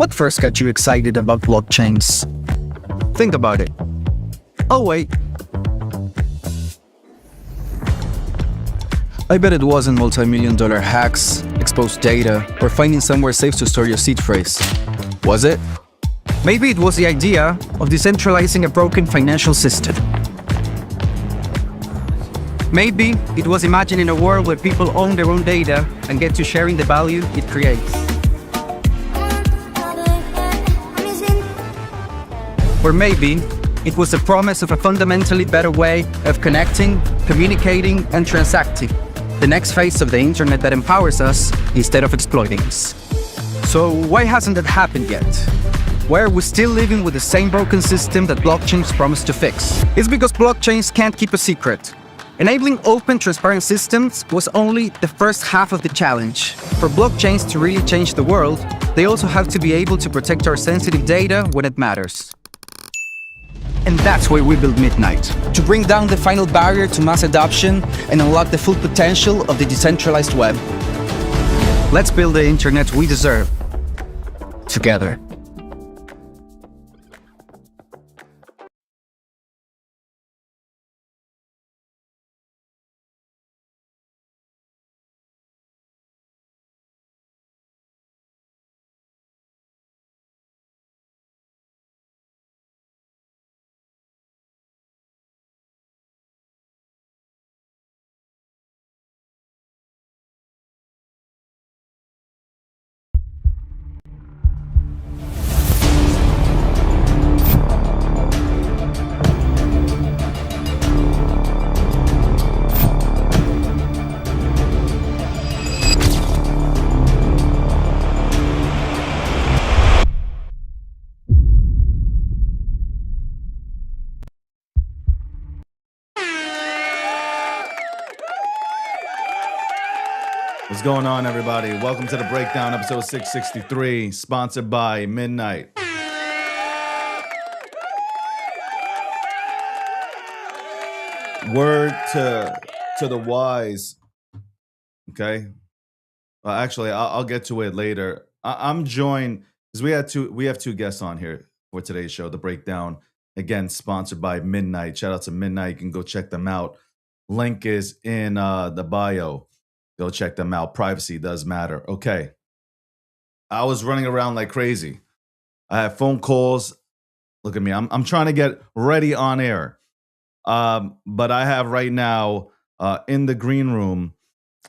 What first got you excited about blockchains? Think about it. Oh wait. I bet it wasn't multi-million-dollar hacks, exposed data, or finding somewhere safe to store your seed phrase. Was it? Maybe it was the idea of decentralizing a broken financial system. Maybe it was imagining a world where people own their own data and get to sharing the value it creates. Or maybe it was the promise of a fundamentally better way of connecting, communicating, and transacting. The next phase of the internet that empowers us instead of exploiting us. So why hasn't that happened yet? Why are we still living with the same broken system that blockchains promise to fix? It's because blockchains can't keep a secret. Enabling open, transparent systems was only the first half of the challenge. For blockchains to really change the world, they also have to be able to protect our sensitive data when it matters. And that's why we built Midnight, to bring down the final barrier to mass adoption and unlock the full potential of the decentralized web. Let's build the internet we deserve, together. What's going on, everybody? Welcome to The Breakdown, episode 663, sponsored by Midnight. Word to the wise, okay? Actually, I'll get to it later. I'm joined, because we have two guests on here for today's show, The Breakdown, again, sponsored by Midnight. Shout out to Midnight. You can go check them out. Link is in the bio. Go check them out. Privacy does matter. Okay. I was running around like crazy. I had phone calls. Look at me. I'm trying to get ready on air. But I have right now in the green room,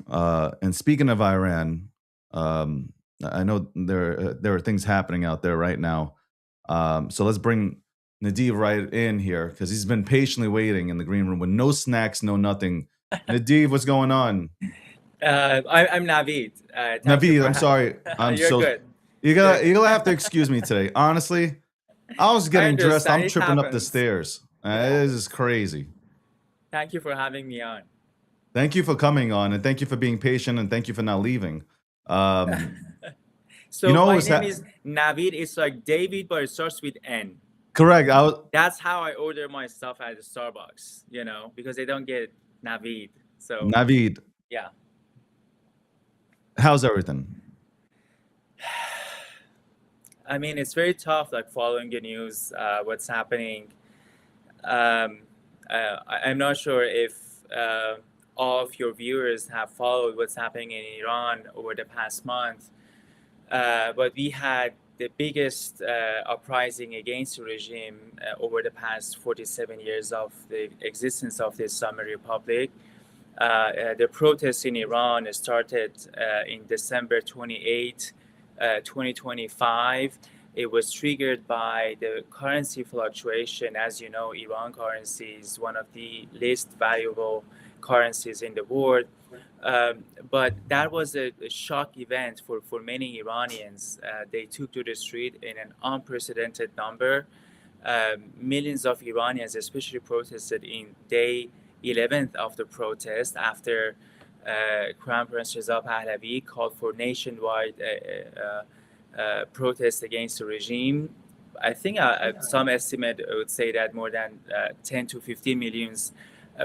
and speaking of Iran, I know there are things happening out there right now. So let's bring Nadiv right in here, because he's been patiently waiting in the green room with no snacks, no nothing. Nadiv, what's going on? I'm Navid. Navid, I'm sorry. You're good. You're gonna have to excuse me today. Honestly, I was getting dressed. I'm It tripping up the happens. stairs. This is crazy. Thank you for having me on. Thank you for coming on, and thank you for being patient, and thank you for not leaving. So You know my what's name that- is Navid. It's like David, but it starts with N. Correct. That's how I order my stuff at Starbucks, because they don't get Navid. So Navid, yeah. how's everything? I mean, it's very tough, like following the news, what's happening. I'm not sure if all of your viewers have followed what's happening in Iran over the past month, but we had the biggest uprising against the regime over the past 47 years of the existence of the Islamic Republic. The protests in Iran started in December 28, 2025. It was triggered by the currency fluctuation. As you know, Iran currency is one of the least valuable currencies in the world. But that was a shock event for many Iranians. They took to the street in an unprecedented number. Millions of Iranians especially protested in day 11th of the protest after Crown Prince Reza Pahlavi called for nationwide protest against the regime. I think some estimate would say that more than 10 to 15 millions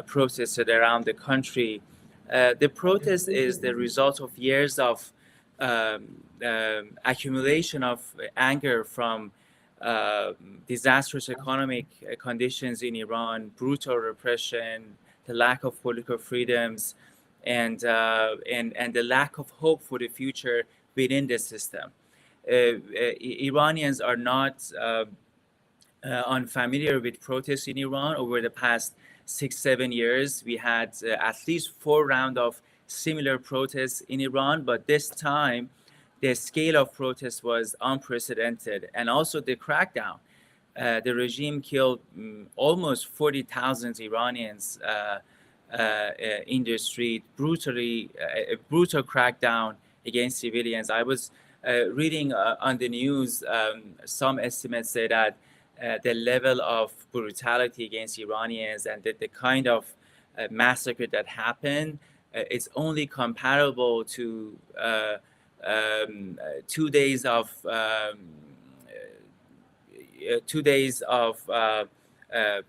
protested around the country. The protest is the result of years of accumulation of anger from disastrous economic conditions in Iran, brutal repression, the lack of political freedoms, and the lack of hope for the future within the system. Iranians are not unfamiliar with protests in Iran. Over the past 6-7 years, we had at least 4 rounds of similar protests in Iran, but this time the scale of protests was unprecedented, and also the crackdown. The regime killed almost 40,000 Iranians in the street, a brutal crackdown against civilians. I was reading on the news, some estimates say that the level of brutality against Iranians and the kind of massacre that happened is only comparable to 2 days of 2 days of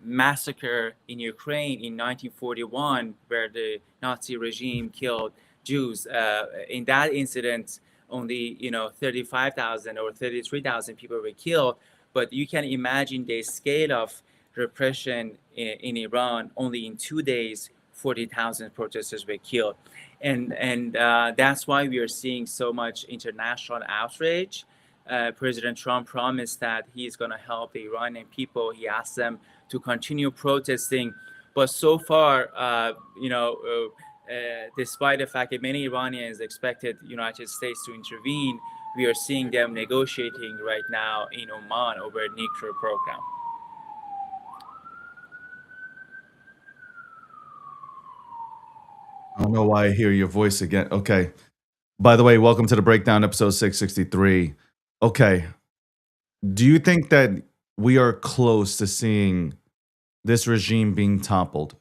massacre in Ukraine in 1941, where the Nazi regime killed Jews. In that incident, only 35,000 or 33,000 people were killed. But you can imagine the scale of repression in Iran. Only in 2 days, 40,000 protesters were killed, and that's why we are seeing so much international outrage. President Trump promised that he's going to help the Iranian people. He asked them to continue protesting, but so far, despite the fact that many Iranians expected the United States to intervene, we are seeing them negotiating right now in Oman over a nuclear program. I don't know why I hear your voice again. Okay. By the way, welcome to the Breakdown, episode 663. Okay. Do you think that we are close to seeing this regime being toppled?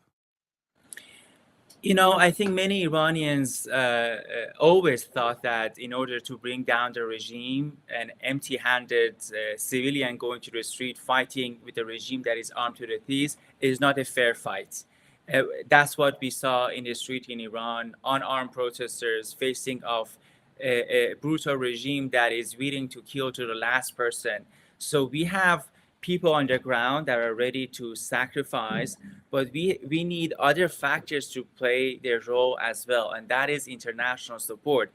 I think many Iranians always thought that in order to bring down the regime, an empty-handed civilian going to the street fighting with a regime that is armed to the teeth is not a fair fight. That's what we saw in the street in Iran, unarmed protesters facing off a brutal regime that is willing to kill to the last person. So we have people on the ground that are ready to sacrifice, but we need other factors to play their role as well, and that is international support.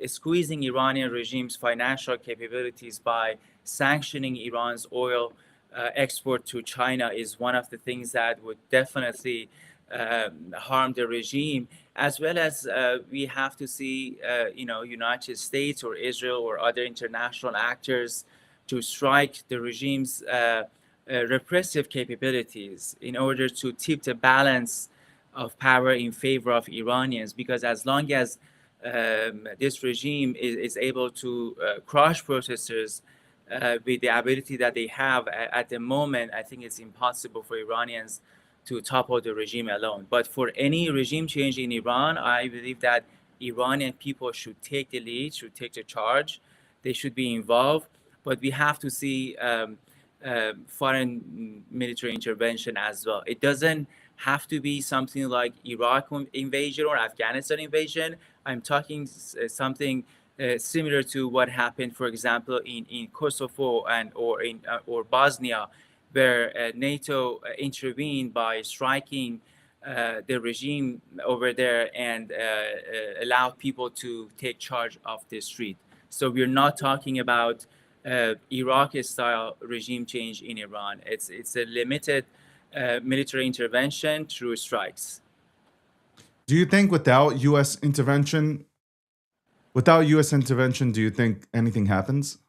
Squeezing Iranian regime's financial capabilities by sanctioning Iran's oil export to China is one of the things that would definitely harm the regime, as well as we have to see United States or Israel or other international actors to strike the regime's repressive capabilities in order to tip the balance of power in favor of Iranians. Because as long as this regime is able to crush protesters with the ability that they have at the moment, I think it's impossible for Iranians to topple the regime alone. But for any regime change in Iran, I believe that Iranian people should take the lead, should take the charge. They should be involved. But we have to see foreign military intervention as well. It doesn't have to be something like Iraq invasion or Afghanistan invasion. I'm talking something similar to what happened, for example, in Kosovo or Bosnia, where NATO intervened by striking the regime over there and allowed people to take charge of the street. So we're not talking about Iraq-style regime change in Iran. It's a limited military intervention through strikes. Do you think without U.S. intervention, do you think anything happens?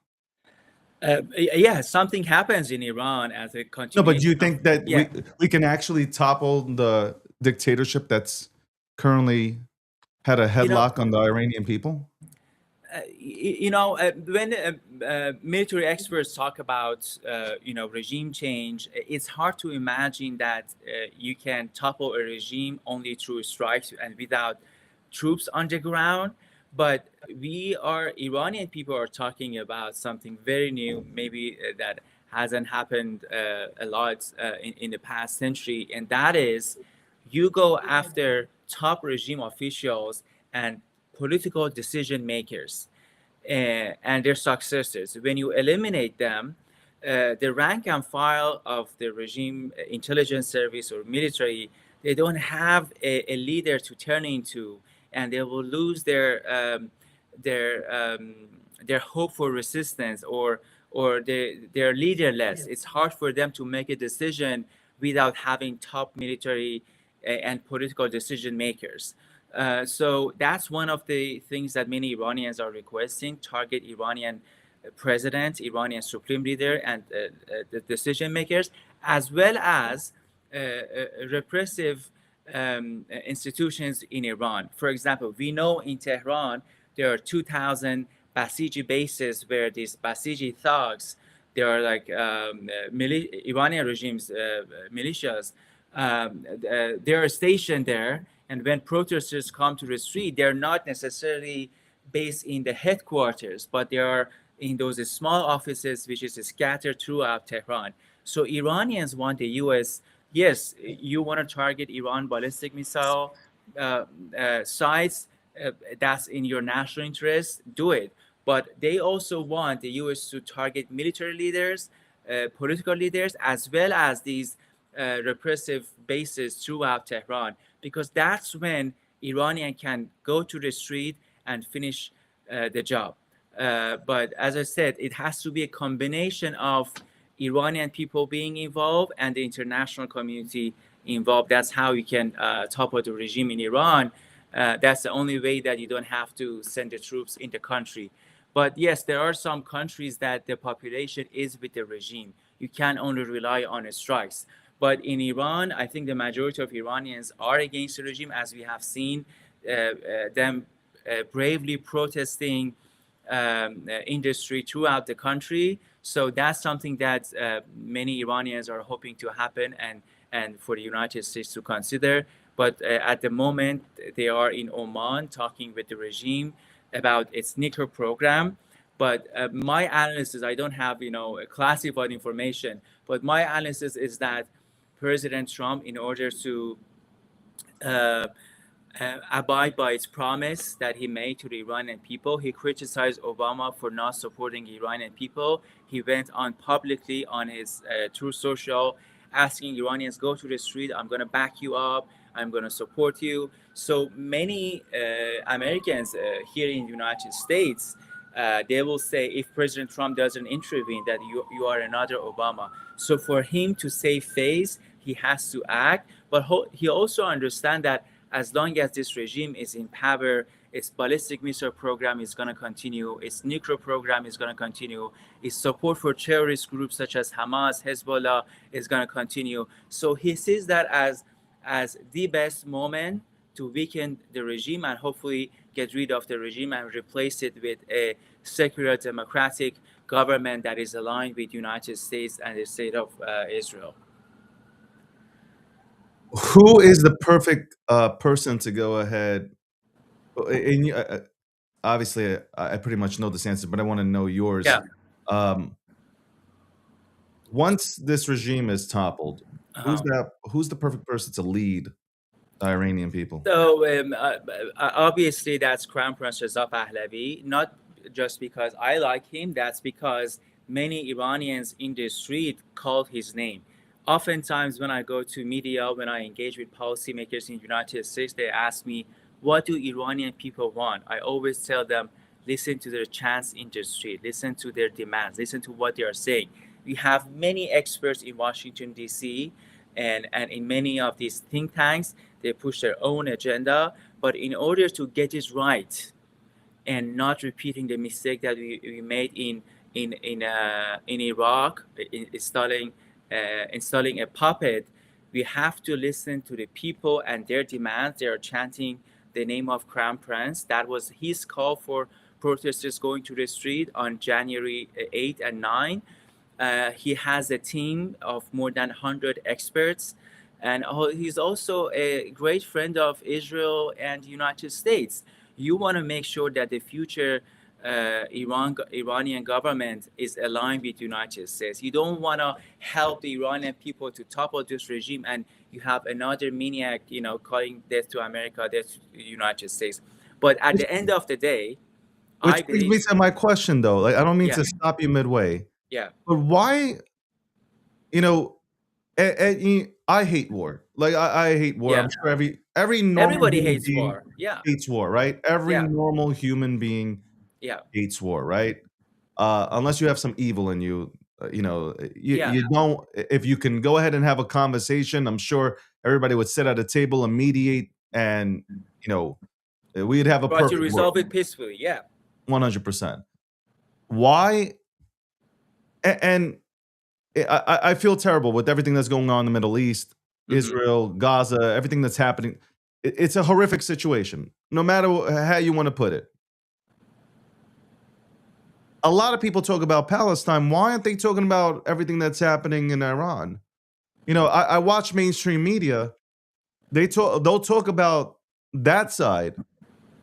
Yeah, something happens in Iran as a continuation. No, but do you think that we can actually topple the dictatorship that's currently had a headlock on the Iranian people? When military experts talk about regime change, it's hard to imagine that you can topple a regime only through strikes and without troops on the ground. But Iranian people are talking about something very new, maybe that hasn't happened a lot in the past century, and that is you go after top regime officials and political decision makers and their successors. When you eliminate them, the rank and file of the regime intelligence service or military, they don't have a leader to turn into, and they will lose their their hope for resistance, or they're leaderless. It's hard for them to make a decision without having top military and political decision makers. So that's one of the things that many Iranians are requesting: target Iranian president, Iranian supreme leader, and the decision makers, as well as repressive institutions in Iran. For example, we know in Tehran there are 2,000 Basiji bases where these Basiji thugs, they are like Iranian regime's militias, they are stationed there. And when protesters come to the street, they're not necessarily based in the headquarters, but they are in those small offices which is scattered throughout Tehran. So Iranians want the U.S. Yes, you want to target Iran ballistic missile sites. That's in your national interest. Do it. But they also want the U.S. to target military leaders, political leaders, as well as these repressive bases throughout Tehran, because that's when Iranian can go to the street and finish the job. But as I said, it has to be a combination of Iranian people being involved and the international community involved. That's how you can topple the regime in Iran. That's the only way that you don't have to send the troops in the country. But yes, there are some countries that the population is with the regime. You can only rely on strikes. But in Iran, I think the majority of Iranians are against the regime, as we have seen them bravely protesting industry throughout the country. So that's something that many Iranians are hoping to happen and for the United States to consider. But at the moment, they are in Oman talking with the regime about its nuclear program. But my analysis, I don't have classified information, but my analysis is that President Trump, in order to abide by its promise that he made to the Iranian people, he criticized Obama for not supporting Iranian people. He went on publicly on his Truth Social, asking Iranians, go to the street, I'm going to back you up, I'm going to support you. So many Americans here in the United States, they will say, if President Trump doesn't intervene, that you are another Obama. So for him to save face, he has to act. But he also understands that as long as this regime is in power, its ballistic missile program is going to continue, its nuclear program is going to continue, its support for terrorist groups such as Hamas, Hezbollah is going to continue. So he sees that as the best moment to weaken the regime and hopefully get rid of the regime and replace it with a secular democratic government that is aligned with the United States and the state of Israel. Who is the perfect person to go ahead? And obviously, I pretty much know this answer, but I want to know yours. Yeah. Once this regime is toppled, who's the perfect person to lead the Iranian people? So obviously, that's Crown Prince Reza Pahlavi. Not just because I like him, that's because many Iranians in the street call his name. Oftentimes, when I go to media, when I engage with policymakers in the United States, they ask me, what do Iranian people want? I always tell them, listen to their chants in the street, listen to their demands, listen to what they are saying. We have many experts in Washington, D.C., and in many of these think tanks. They push their own agenda. But in order to get it right and not repeating the mistake that we made in Iraq, installing a puppet, we have to listen to the people and their demands. They are chanting the name of Crown Prince. That was his call for protesters going to the street on January 8 and 9. He has a team of more than 100 experts. And he's also a great friend of Israel and the United States. You want to make sure that the future Iranian government is aligned with the United States. You don't want to help the Iranian people to topple this regime, and you have another maniac, calling death to America, death to the United States. But at the end of the day, I Which brings me believe, to my question, though. Like, I don't mean yeah, to stop you midway, yeah, but why? You know, I hate war. Like, I hate war. yeah. I'm sure every normal Everybody human hates being war. Yeah, hates war, right? Every yeah, normal human being yeah, hates war, right? Unless you have some evil in you, yeah. you don't. If you can go ahead and have a conversation, I'm sure everybody would sit at a table and mediate, and we'd have a Try to perfect resolve world, it peacefully. Yeah. 100%. Why? And I feel terrible with everything that's going on in the Middle East, Mhm. Israel, Gaza, everything that's happening. It's a horrific situation, no matter how you want to put it. A lot of people talk about Palestine. Why aren't they talking about everything that's happening in Iran? I watch mainstream media. They'll talk about that side,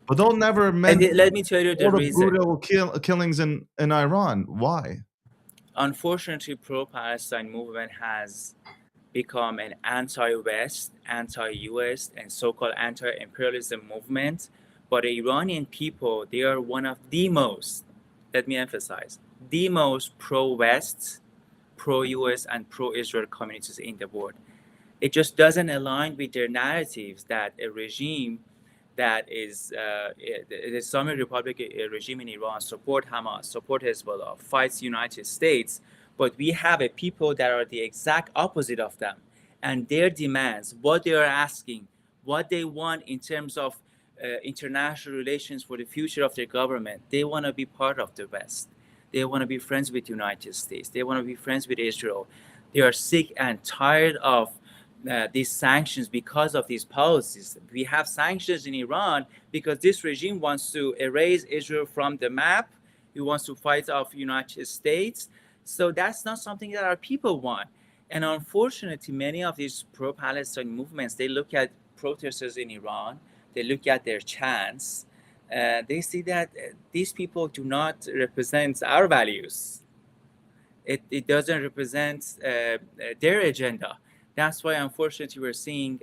but they'll never And mention let me tell you the all the reason. brutal killings in Iran. Why? Unfortunately, pro-Palestine movement has become an anti-West, anti-US, and so-called anti-imperialism movement. But the Iranian people, they are one of the most, let me emphasize, the most pro-West, pro-US, and pro-Israel communities in the world. It just doesn't align with their narratives that a regime that is the Islamic Republic regime in Iran support Hamas, support Hezbollah, fights United States, but we have a people that are the exact opposite of them, and their demands, what they are asking, what they want in terms of international relations for the future of their government. They want to be part of the West. They want to be friends with the United States. They want to be friends with Israel. They are sick and tired of these sanctions because of these policies. We have sanctions in Iran because this regime wants to erase Israel from the map. He wants to fight off United States. So that's not something that our people want. And unfortunately, many of these pro-Palestine movements, they look at protesters in Iran, they look at their chants, they see that these people do not represent our values. It doesn't represent their agenda. That's why, unfortunately, we're seeing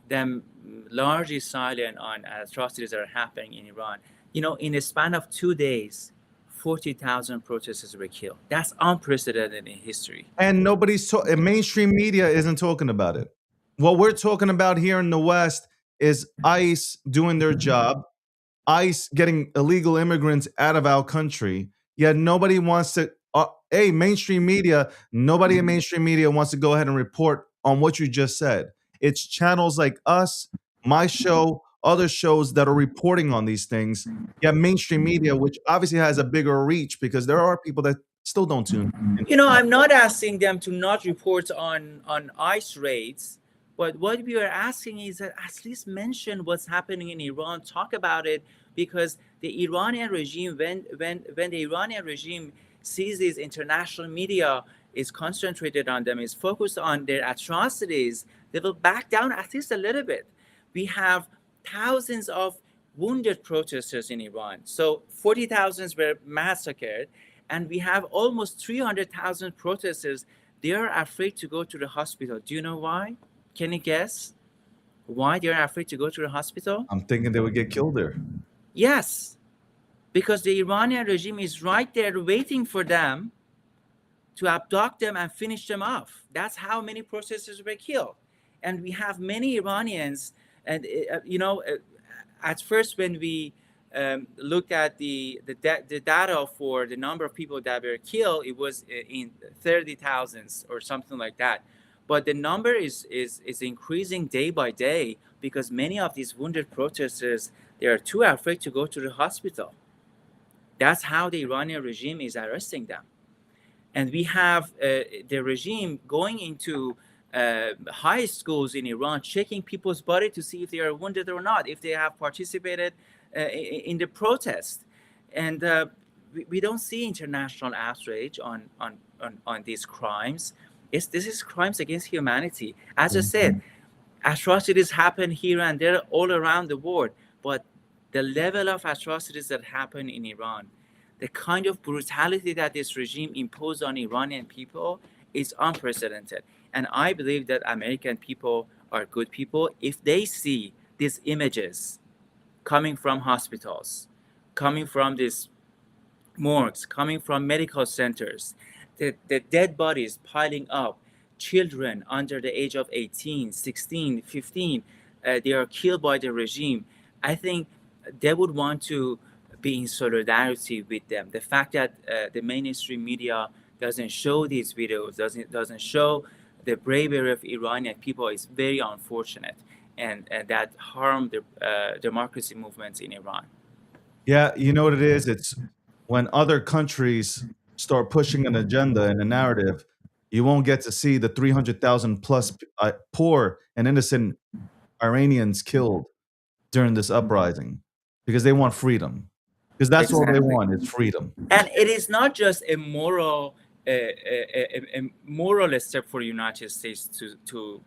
them largely silent on atrocities that are happening in Iran. In a span of 2 days, 40,000 protesters were killed. That's unprecedented in history. And mainstream media isn't talking about it. What we're talking about here in the West is ICE doing their job, ICE getting illegal immigrants out of our country. Yet nobody wants to. Mainstream media. Nobody in mainstream media wants to go ahead and report on what you just said. It's channels like us, my show, other shows that are reporting on these things. Yet mainstream media, which obviously has a bigger reach, because there are people that still don't tune in. I'm not asking them to not report on ICE raids, but what we are asking is that at least mention what's happening in Iran, talk about it, because the Iranian regime, when the Iranian regime sees these international media is concentrated on them, is focused on their atrocities, they will back down at least a little bit. We have thousands of wounded protesters in Iran. So 40,000 were massacred, and we have almost 300,000 protesters. They are afraid to go to the hospital. Do you know why? Can you guess why they are afraid to go to the hospital? I'm thinking they would get killed there. Yes, because the Iranian regime is right there waiting for them to abduct them and finish them off. That's how many protesters were killed. And we have many Iranians, and at first when we looked at the data for the number of people that were killed, it was in 30,000s or something like that. But the number is increasing day by day, because many of these wounded protesters, they are too afraid to go to the hospital. That's how the Iranian regime is arresting them. And we have the regime going into high schools in Iran, checking people's body to see if they are wounded or not, if they have participated in the protest. And we don't see international outrage on these crimes. This is crimes against humanity. As I said, atrocities happen here and there all around the world, but the level of atrocities that happen in Iran, the kind of brutality that this regime imposed on Iranian people is unprecedented. And I believe that American people are good people. If they see these images coming from hospitals, coming from these morgues, coming from medical centers, the dead bodies piling up, children under the age of 18, 16, 15, they are killed by the regime. I think they would want to be in solidarity with them. The fact that the mainstream media doesn't show these videos, doesn't show the bravery of Iranian people is very unfortunate, and that harm the democracy movements in Iran. Yeah, you know what it is? It's when other countries start pushing an agenda and a narrative, you won't get to see the 300,000 plus poor and innocent Iranians killed during this uprising because they want freedom. Because that's all they want is freedom. And it is not just a moral step for the United States to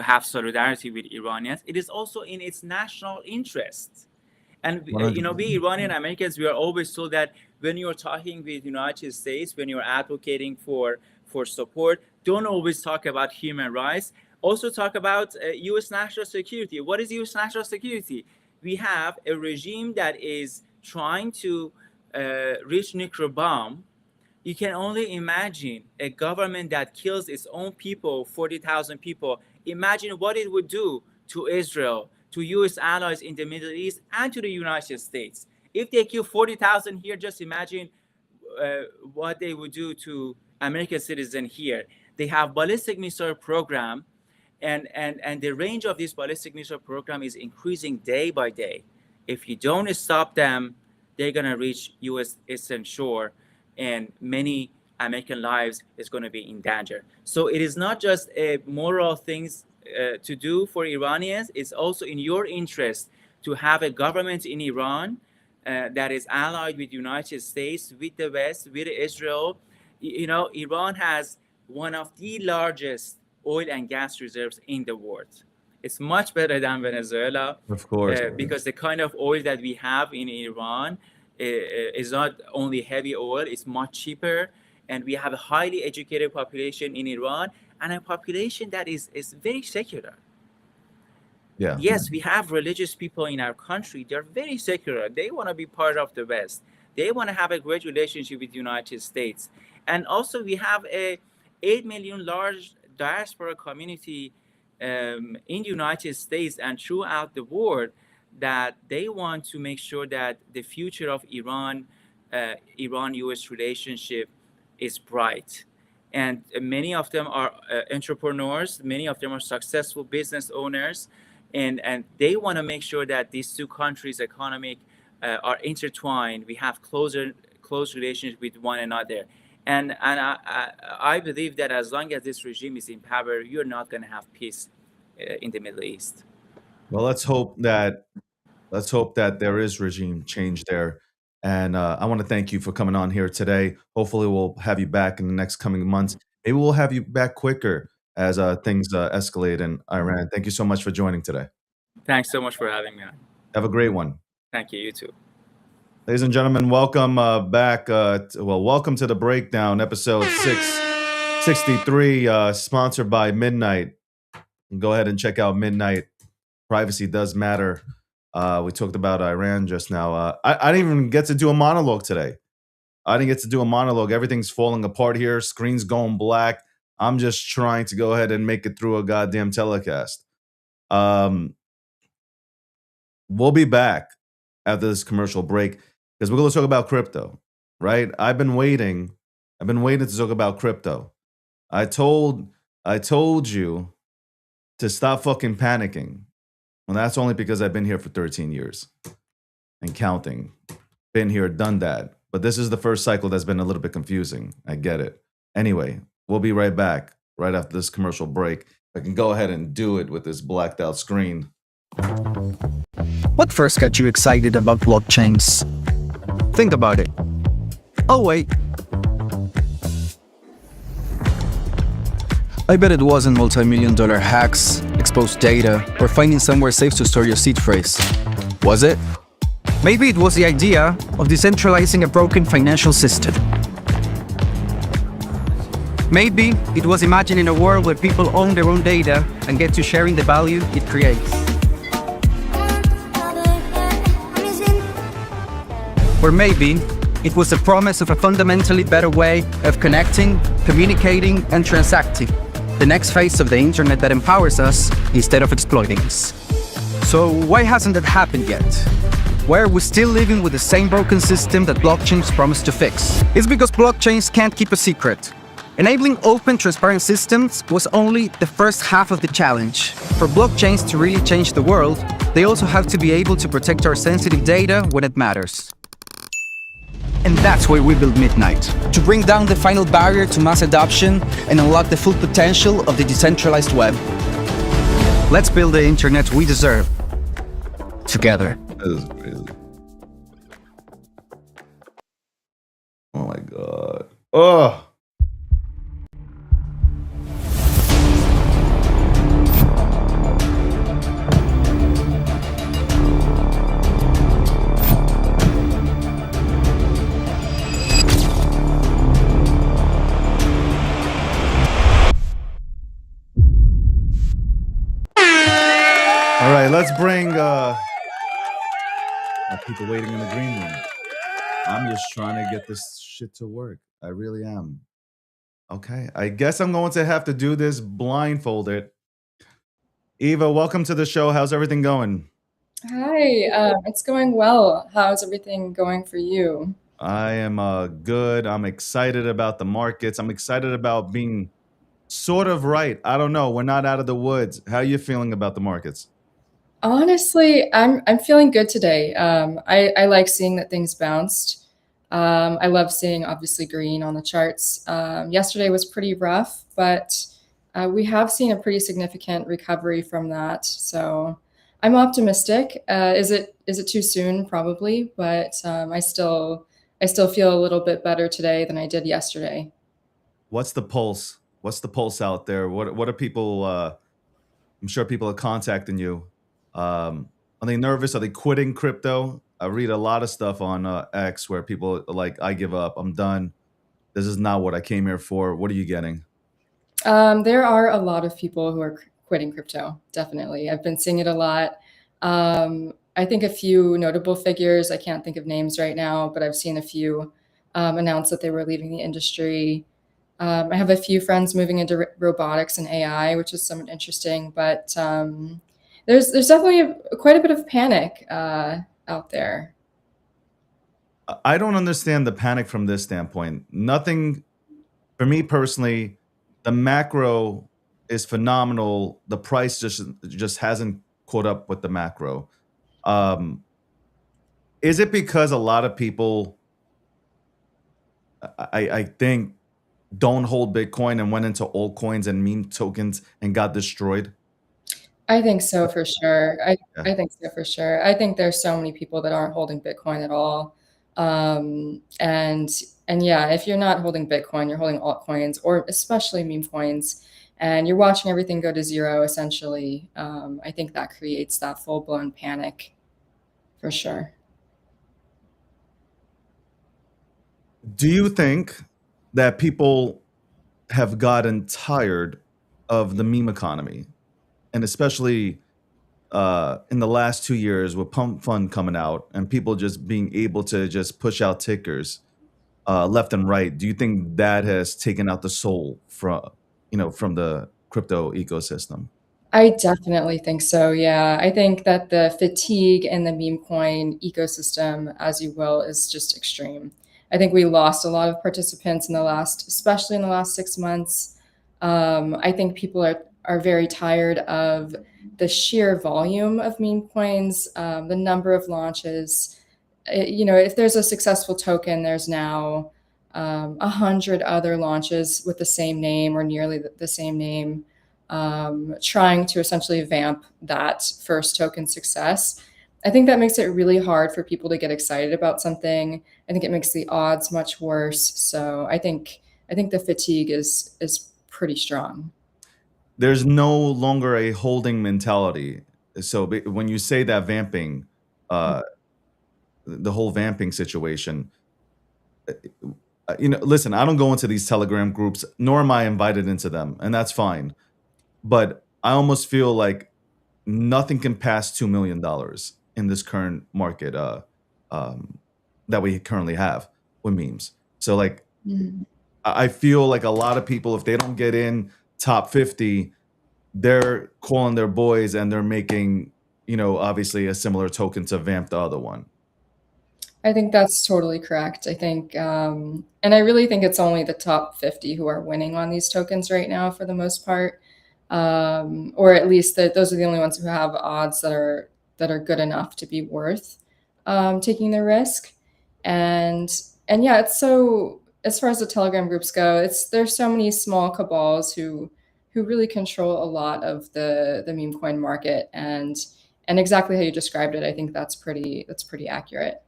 have solidarity with Iranians. It is also in its national interest. And we Iranian Americans, we are always told that when you're talking with the United States, when you're advocating for support, don't always talk about human rights. Also talk about U.S. national security. What is U.S. national security? We have a regime that is trying to reach nuclear bomb. You can only imagine a government that kills its own people, 40,000 people. Imagine what it would do to Israel, to U.S. allies in the Middle East, and to the United States. If they kill 40,000 here, just imagine what they would do to American citizens here. They have ballistic missile program, and the range of this ballistic missile program is increasing day by day. If you don't stop them, they're going to reach U.S. eastern shore, and many American lives is going to be in danger. So it is not just a moral things to do for Iranians. It's also in your interest to have a government in Iran that is allied with the United States, with the West, with Israel. Iran has one of the largest oil and gas reserves in the world. It's much better than Venezuela. Of course. Because the kind of oil that we have in Iran is not only heavy oil, it's much cheaper. And we have a highly educated population in Iran, and a population that is very secular. Yeah. Yes, we have religious people in our country. They're very secular. They want to be part of the West. They want to have a great relationship with the United States. And also we have a 8 million large diaspora community in the United States and throughout the world that they want to make sure that the future of Iran-US relationship is bright. And many of them are entrepreneurs. Many of them are successful business owners. And they want to make sure that these two countries' economic are intertwined. We have close relations with one another. And I believe that as long as this regime is in power, you're not going to have peace in the Middle East. Well, let's hope that there is regime change there. And I want to thank you for coming on here today. Hopefully, we'll have you back in the next coming months. Maybe we'll have you back quicker as things escalate in Iran. Thank you so much for joining today. Thanks so much for having me on. Have a great one. Thank you. You too. Ladies and gentlemen, welcome back. Welcome to The Breakdown, episode 663, sponsored by Midnight. Go ahead and check out Midnight. Privacy does matter. We talked about Iran just now. I didn't even get to do a monologue today. Everything's falling apart here. Screen's going black. I'm just trying to go ahead and make it through a goddamn telecast. We'll be back after this commercial break because we're going to talk about crypto, right? I've been waiting to talk about crypto. I told you to stop fucking panicking. Well, that's only because I've been here for 13 years and counting. Been here, done that. But this is the first cycle that's been a little bit confusing. I get it. Anyway, we'll be right back right after this commercial break. I can go ahead and do it with this blacked out screen. What first got you excited about blockchains? Think about it. Oh, wait. I bet it wasn't multi-million-dollar hacks, exposed data, or finding somewhere safe to store your seed phrase. Was it? Maybe it was the idea of decentralizing a broken financial system. Maybe it was imagining a world where people own their own data and get to sharing the value it creates. Or maybe it was a promise of a fundamentally better way of connecting, communicating, and transacting. The next phase of the internet that empowers us instead of exploiting us. So why hasn't that happened yet? Why are we still living with the same broken system that blockchains promised to fix? It's because blockchains can't keep a secret. Enabling open, transparent systems was only the first half of the challenge. For blockchains to really change the world, they also have to be able to protect our sensitive data when it matters. And that's why we built Midnight, to bring down the final barrier to mass adoption and unlock the full potential of the decentralized web. Let's build the internet we deserve, together. That is crazy. Oh my god. Oh. All right, let's bring people waiting in the green room. I'm just trying to get this shit to work. I really am. Okay, I guess I'm going to have to do this blindfolded. Eva, welcome to the show. How's everything going? Hi, it's going well. How's everything going for you? I am good. I'm excited about the markets. I'm excited about being sort of right. I don't know. We're not out of the woods. How are you feeling about the markets? Honestly, I'm feeling good today. I like seeing that things bounced. I love seeing obviously green on the charts. Yesterday was pretty rough, but we have seen a pretty significant recovery from that. So I'm optimistic. Is it too soon? Probably, but I still feel a little bit better today than I did yesterday. What's the pulse? What's the pulse out there? What are people? I'm sure people are contacting you. Are they nervous? Are they quitting crypto? I read a lot of stuff on X where people are like, "I give up. I'm done. This is not what I came here for." What are you getting? There are a lot of people who are quitting crypto. Definitely, I've been seeing it a lot. I think a few notable figures. I can't think of names right now, but I've seen a few announce that they were leaving the industry. I have a few friends moving into robotics and AI, which is somewhat interesting. But there's definitely quite a bit of panic out there. I don't understand the panic from this standpoint. Nothing for me personally. The macro is phenomenal. The price just hasn't caught up with the macro. Um, is it because a lot of people, I think, don't hold Bitcoin and went into altcoins and meme tokens and got destroyed? I think so for sure. Yeah. I think so for sure. I think there's so many people that aren't holding Bitcoin at all. And yeah, if you're not holding Bitcoin, you're holding altcoins or especially meme coins, and you're watching everything go to zero essentially. I think that creates that full-blown panic for sure. Do you think that people have gotten tired of the meme economy, and especially in the last 2 years with Pump Fund coming out and people just being able to just push out tickers left and right? Do you think that has taken out the soul from the crypto ecosystem? I definitely think so. Yeah. I think that the fatigue in the meme coin ecosystem, as you will, is just extreme. I think we lost a lot of participants especially in the last 6 months. I think people are very tired of the sheer volume of meme coins, the number of launches. If there's a successful token, there's now 100 other launches with the same name or nearly the same name, trying to essentially vamp that first token success. I think that makes it really hard for people to get excited about something. I think it makes the odds much worse. So I think the fatigue is pretty strong. There's no longer a holding mentality. So when you say that vamping, the whole vamping situation, listen, I don't go into these Telegram groups, nor am I invited into them, and that's fine. But I almost feel like nothing can pass $2 million in this current market that we currently have with memes. So like Mhm. I feel like a lot of people, if they don't get in top 50, they're calling their boys and they're making, obviously a similar token to Vamp, the other one. I think that's totally correct. I think, and I really think it's only the top 50 who are winning on these tokens right now for the most part, or at least those are the only ones who have odds that are good enough to be worth taking the risk. And and yeah, it's so as far as the Telegram groups go, there's so many small cabals who really control a lot of the meme coin market, and exactly how you described it, I think that's pretty accurate.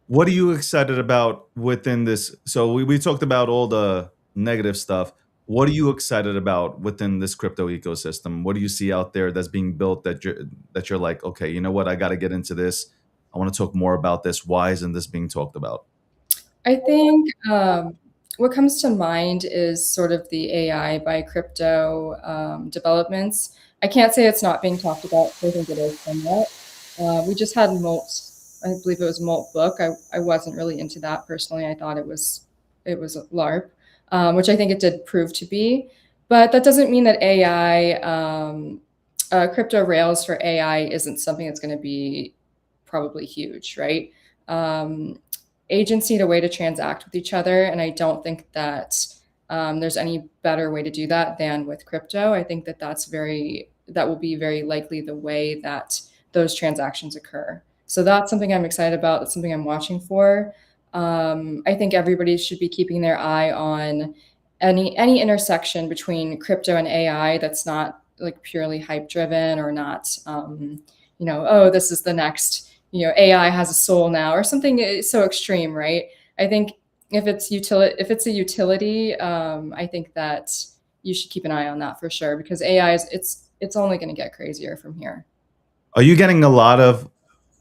What are you excited about within this? So we talked about all the negative stuff. What are you excited about within this crypto ecosystem? What do you see out there that's being built that you're like, okay, you know what? I got to get into this. I want to talk more about this. Why isn't this being talked about? I think what comes to mind is sort of the AI by crypto developments. I can't say it's not being talked about. I think it is somewhat. We just had Molt. I believe it was Molt Book. I wasn't really into that personally. I thought it was a LARP, which I think it did prove to be. But that doesn't mean that AI, crypto rails for AI, isn't something that's going to be probably huge, right? Um, Agents need a way to transact with each other, and I don't think that there's any better way to do that than with crypto. I think that will be very likely the way that those transactions occur. So that's something I'm excited about. That's something I'm watching for. I think everybody should be keeping their eye on any intersection between crypto and AI that's not like purely hype driven, or not, oh, this is the next, AI has a soul now, or something so extreme, right? I think if it's a utility, I think that you should keep an eye on that for sure, because AI it's only going to get crazier from here. Are you getting a lot of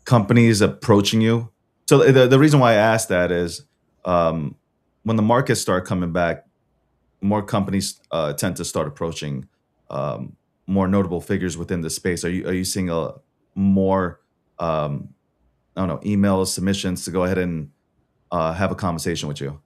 companies approaching you? So the reason why I asked that is when the markets start coming back, more companies tend to start approaching um, more notable figures within the space. Are you seeing a more I don't know, emails, submissions to go ahead and have a conversation with you?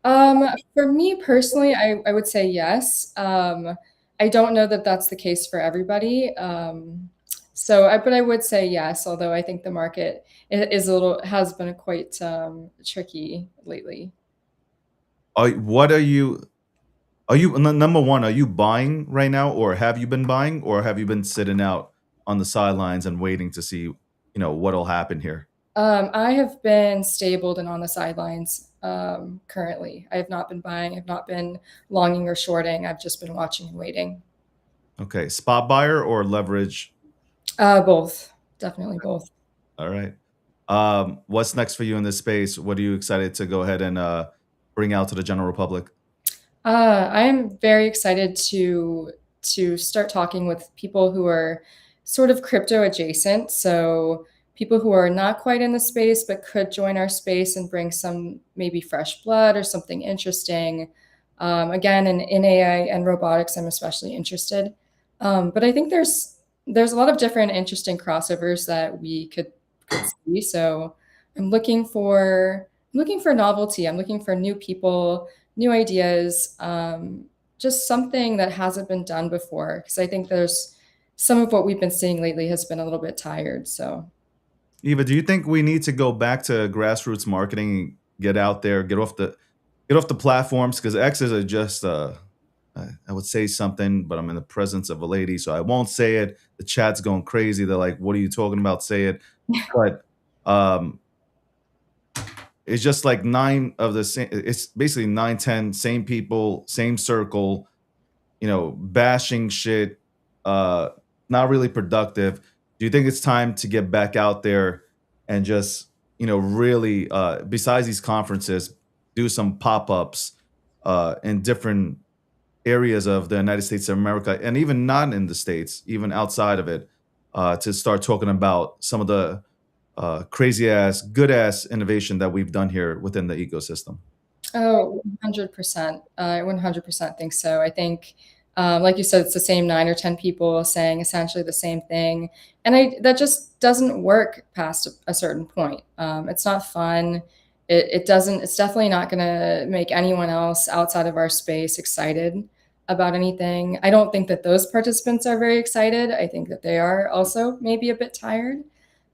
For me personally, I would say yes. I don't know that that's the case for everybody. But I would say yes, although I think the market has been quite tricky lately. What number one? Are you buying right now, or have you been buying, or have you been sitting out on the sidelines and waiting to see, what'll happen here? I have been stabled and on the sidelines currently. I have not been buying, I've not been longing or shorting. I've just been watching and waiting. Okay, spot buyer or leverage? Both, definitely both. All right. What's next for you in this space? What are you excited to go ahead and bring out to the general public? I am very excited to start talking with people who are sort of crypto adjacent. So people who are not quite in the space but could join our space and bring some maybe fresh blood or something interesting. Again, in AI and robotics, I'm especially interested. But I think there's a lot of different interesting crossovers that we could see. So I'm looking for novelty. I'm looking for new people, new ideas, just something that hasn't been done before. Because I think there's some of what we've been seeing lately has been a little bit tired. So Eva, do you think we need to go back to grassroots marketing, get out there, get off the platforms? Because X's are just I would say something, but I'm in the presence of a lady, so I won't say it. The chat's going crazy. They're like, "What are you talking about? Say it." But um, it's just like nine of the same. It's basically nine, 10 same people, same circle. Bashing shit. Uh, Not really productive. Do you think it's time to get back out there and just really besides these conferences, do some pop ups in different areas of the United States of America, and even not in the states, even outside of it, to start talking about some of the crazy ass, good ass innovation that we've done here within the ecosystem? Oh, 100%. I 100% think so. I think Like you said, it's the same 9 or 10 people saying essentially the same thing. And that just doesn't work past a certain point. It's not fun. It's definitely not going to make anyone else outside of our space excited about anything. I don't think that those participants are very excited. I think that they are also maybe a bit tired.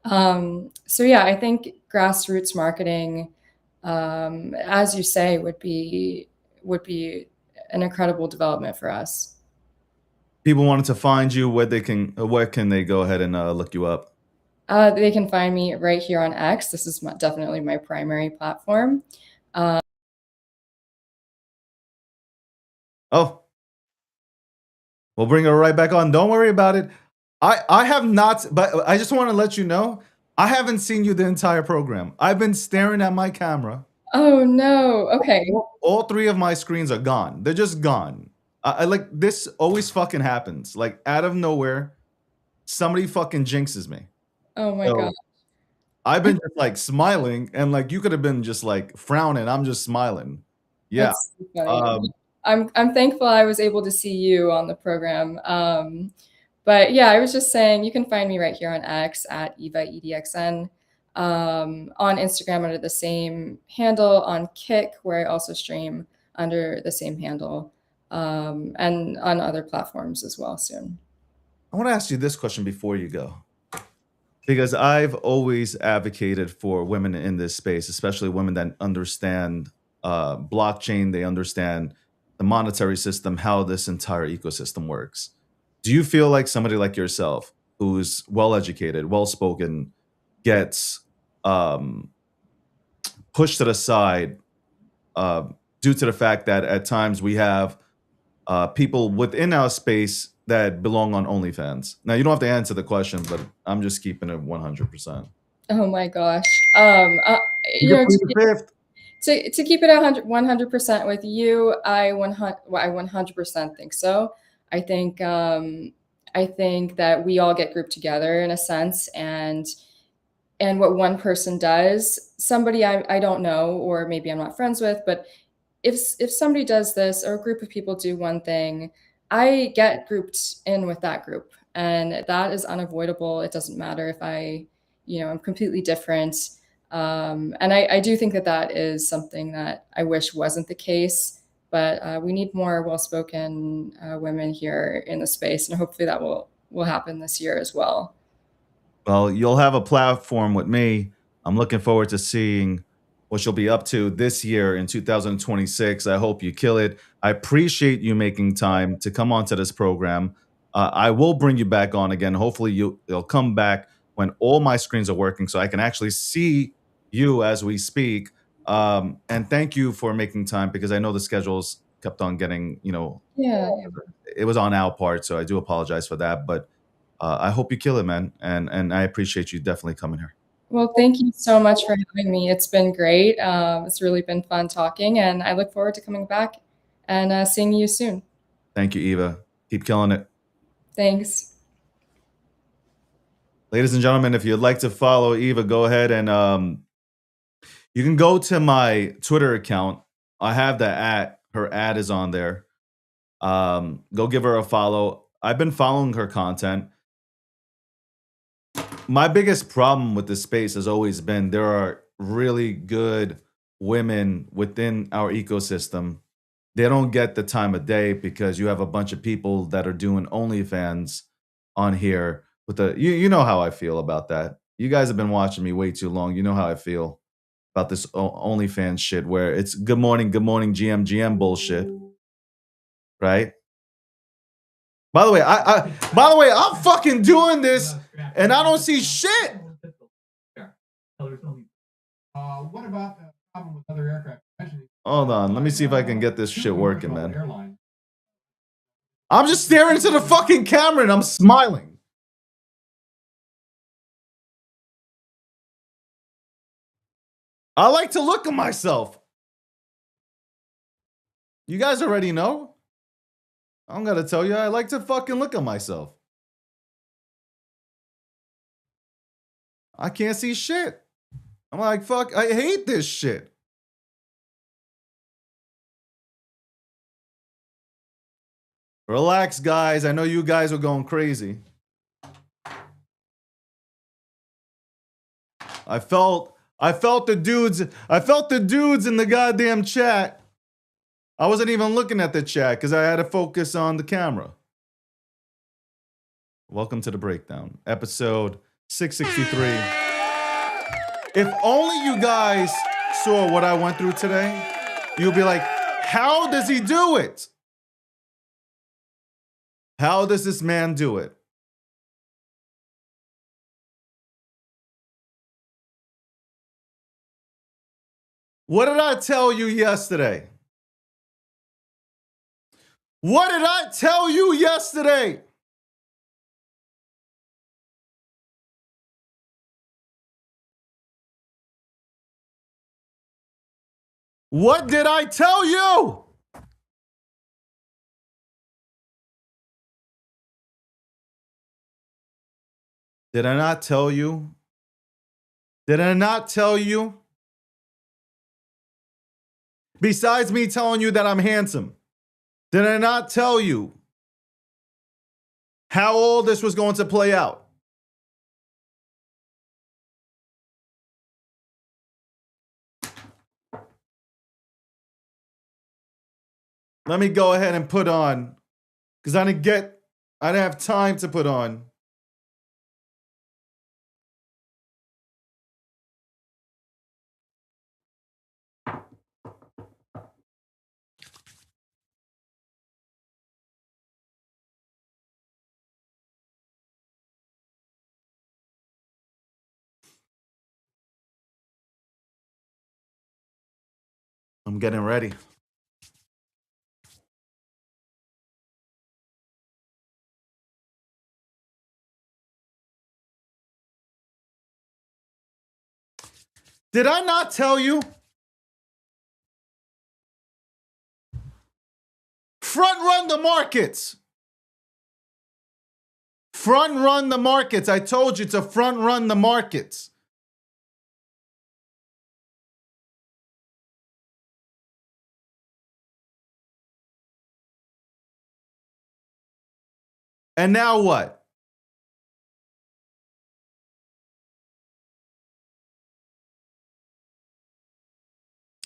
So yeah, I think grassroots marketing, as you say, would be an incredible development for us. People wanted to find you, where can they go ahead and look you up? They can find me right here on X. This is definitely my primary platform. Oh, we'll bring her right back on. Don't worry about it. I have not, but I just want to let you know, I haven't seen you the entire program. I've been staring at my camera. Oh no. Okay. All 3 of my screens are gone. They're just gone. I like, this always fucking happens. Like, out of nowhere, somebody fucking jinxes me. Oh my So, God. I've been just like smiling, and like you could have been just like frowning. I'm just smiling. Yeah. That's so funny. I'm thankful I was able to see you on the program. But yeah, I was just saying you can find me right here on X at EvaEDXN. On Instagram under the same handle, on Kick, where I also stream under the same handle, and on other platforms as well soon. I want to ask you this question before you go, because I've always advocated for women in this space, especially women that understand blockchain, they understand the monetary system, how this entire ecosystem works. Do you feel like somebody like yourself, who's well-educated, well-spoken, gets pushed to the side due to the fact that at times we have people within our space that belong on OnlyFans? Now, you don't have to answer the question, but I'm just keeping it 100%. Oh my gosh. You can plead the fifth. To keep it 100% with you, I 100% think so. I think that we all get grouped together in a sense, and what one person does, somebody I don't know, or maybe I'm not friends with, but if somebody does this, or a group of people do one thing, I get grouped in with that group, and that is unavoidable. It doesn't matter if I'm completely different. And I do think that is something that I wish wasn't the case, but we need more well-spoken women here in the space, and hopefully that will happen this year as well. Well, you'll have a platform with me. I'm looking forward to seeing what you'll be up to this year in 2026. I hope you kill it. I appreciate you making time to come onto this program. I will bring you back on again. Hopefully you'll come back when all my screens are working so I can actually see you as we speak. And thank you for making time, because I know the schedules kept on getting, Yeah. it was on our part. So I do apologize for that. But I hope you kill it, man. And I appreciate you definitely coming here. Well, thank you so much for having me. It's been great. It's really been fun talking, and I look forward to coming back and seeing you soon. Thank you, Eva. Keep killing it. Thanks. Ladies and gentlemen, if you'd like to follow Eva, go ahead and you can go to my Twitter account. I have her ad is on there. Go give her a follow. I've been following her content. My biggest problem with this space has always been there are really good women within our ecosystem. They don't get the time of day because you have a bunch of people that are doing OnlyFans on here with you know how I feel about that. You guys have been watching me way too long. You know how I feel about this OnlyFans shit, where it's good morning, GM bullshit, right? By the way, I'm fucking doing this and I don't see shit. What about the problem with other aircraft? Hold on, let me see if I can get this shit working, man. I'm just staring into the fucking camera and I'm smiling. I like to look at myself. You guys already know. I'm gonna tell you, I like to fucking look at myself. I can't see shit. I'm like, fuck, I hate this shit. Relax, guys. I know you guys are going crazy. I felt the dudes in the goddamn chat. I wasn't even looking at the chat because I had to focus on the camera. Welcome to the breakdown, episode 663. If only you guys saw what I went through today, you'll be like, how does he do it? How does this man do it? What did I tell you yesterday? What did I tell you yesterday? What did I tell you? Did I not tell you? Did I not tell you? Besides me telling you that I'm handsome, did I not tell you how all this was going to play out? Let me go ahead and put on, because I didn't have time to put on. I'm getting ready. Did I not tell you? Front run the markets. Front run the markets. I told you to front run the markets. And now what?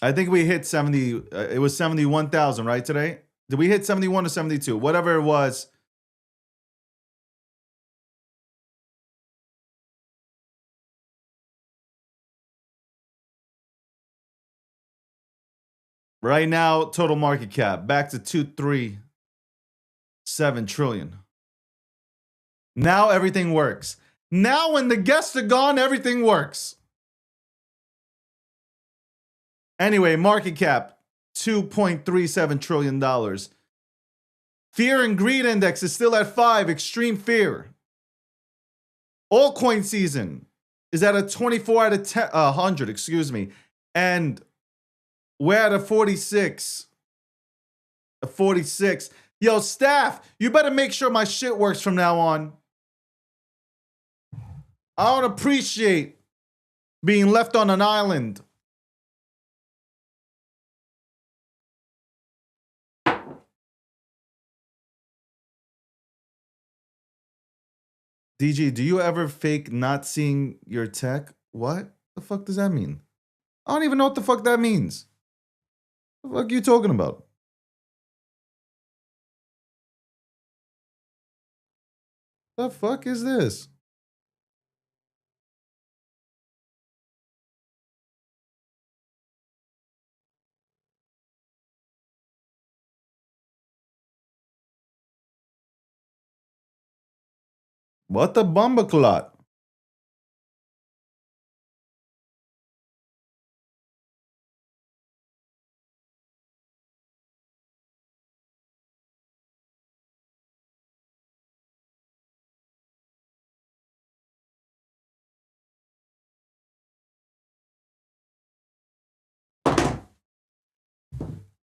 I think we hit 70. It was 71,000, right, today? Did we hit 71 or 72? Whatever it was. Right now, total market cap back to 237 trillion. Now everything works. Now when the guests are gone, everything works. Anyway, market cap, $2.37 trillion. Fear and greed index is still at 5, extreme fear. Altcoin season is at a 24 out of 100, excuse me. And we're at a 46. A 46. Yo, staff, you better make sure my shit works from now on. I don't appreciate being left on an island. DG, do you ever fake not seeing your tech? What the fuck does that mean? I don't even know what the fuck that means. What the fuck are you talking about? The fuck is this? What the bumbleclot?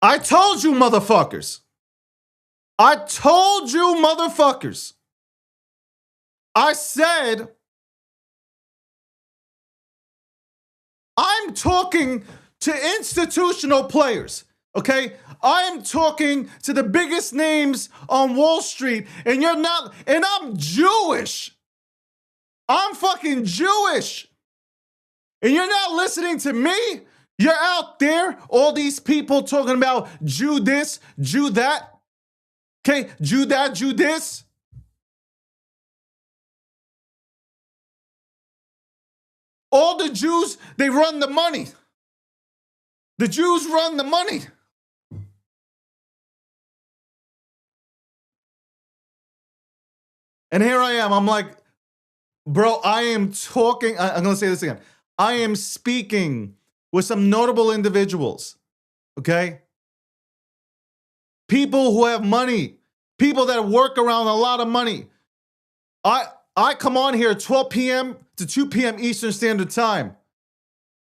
I told you, motherfuckers. I told you, motherfuckers. I said, I'm talking to institutional players. Okay? I am talking to the biggest names on Wall Street, and you're not, and I'm Jewish. I'm fucking Jewish. And you're not listening to me? You're out there, all these people talking about Jew this, Jew that. Okay, Jew that, Jew this. All the Jews, they run the money. The Jews run the money. And here I am. I'm like, bro, I am talking. I'm going to say this again. I am speaking with some notable individuals. Okay? People who have money. People that work around a lot of money. I come on here at 12 p.m. to 2 p.m. Eastern Standard Time.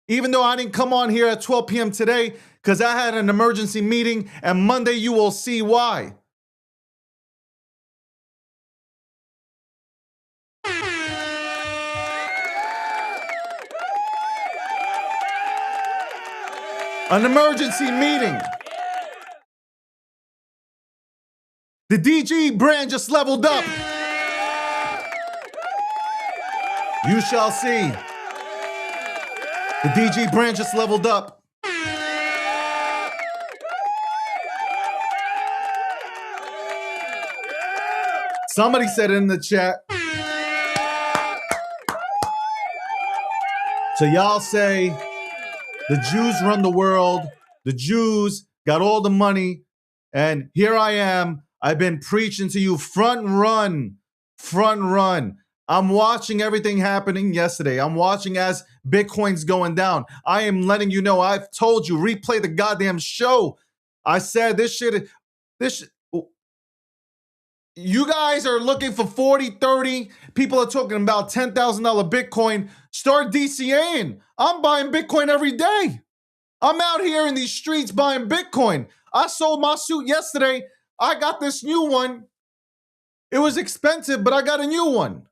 Even though I didn't come on here at 12 p.m. today because I had an emergency meeting, and Monday you will see why. An emergency meeting. The DG brand just leveled up. You shall see. The DG brand just leveled up. Somebody said it in the chat. So y'all say the Jews run the world. The Jews got all the money. And here I am. I've been preaching to you front run. I'm watching everything happening yesterday. I'm watching as Bitcoin's going down. I am letting you know, I've told you, replay the goddamn show. I said this shit, you guys are looking for 40, 30. People are talking about $10,000 Bitcoin. Start DCAing. I'm buying Bitcoin every day. I'm out here in these streets buying Bitcoin. I sold my suit yesterday. I got this new one. It was expensive, but I got a new one.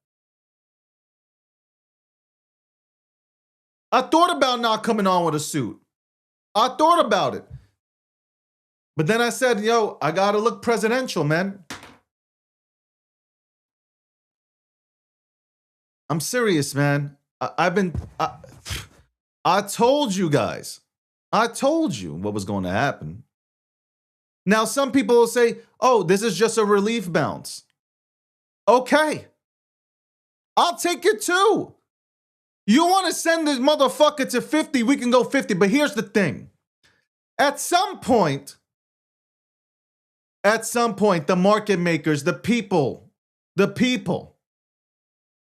I thought about not coming on with a suit. I thought about it. But then I said, yo, I got to look presidential, man. I'm serious, man. I told you guys. I told you what was going to happen. Now, some people will say, oh, this is just a relief bounce. Okay. I'll take it too. You want to send this motherfucker to 50, we can go 50. But here's the thing. At some point, the market makers, the people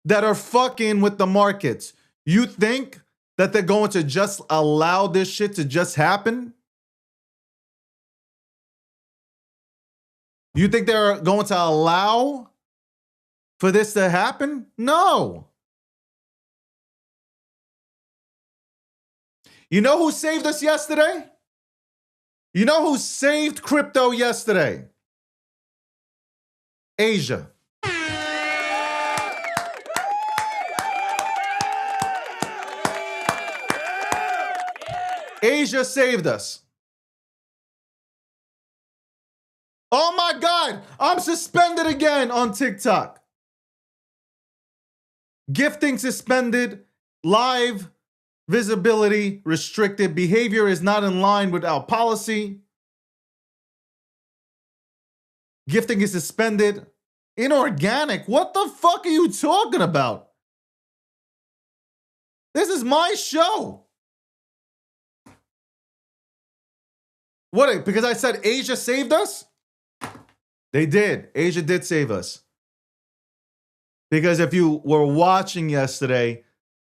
that are fucking with the markets, you think that they're going to just allow this shit to just happen? You think they're going to allow for this to happen? No. You know who saved us yesterday? You know who saved crypto yesterday? Asia. Asia saved us. Oh my God, I'm suspended again on TikTok. Gifting suspended, live visibility restricted, behavior is not in line with our policy. Gifting is suspended. Inorganic, what the fuck are you talking about? This is my show. What, because I said Asia saved us? They did. Asia did save us. Because if you were watching yesterday,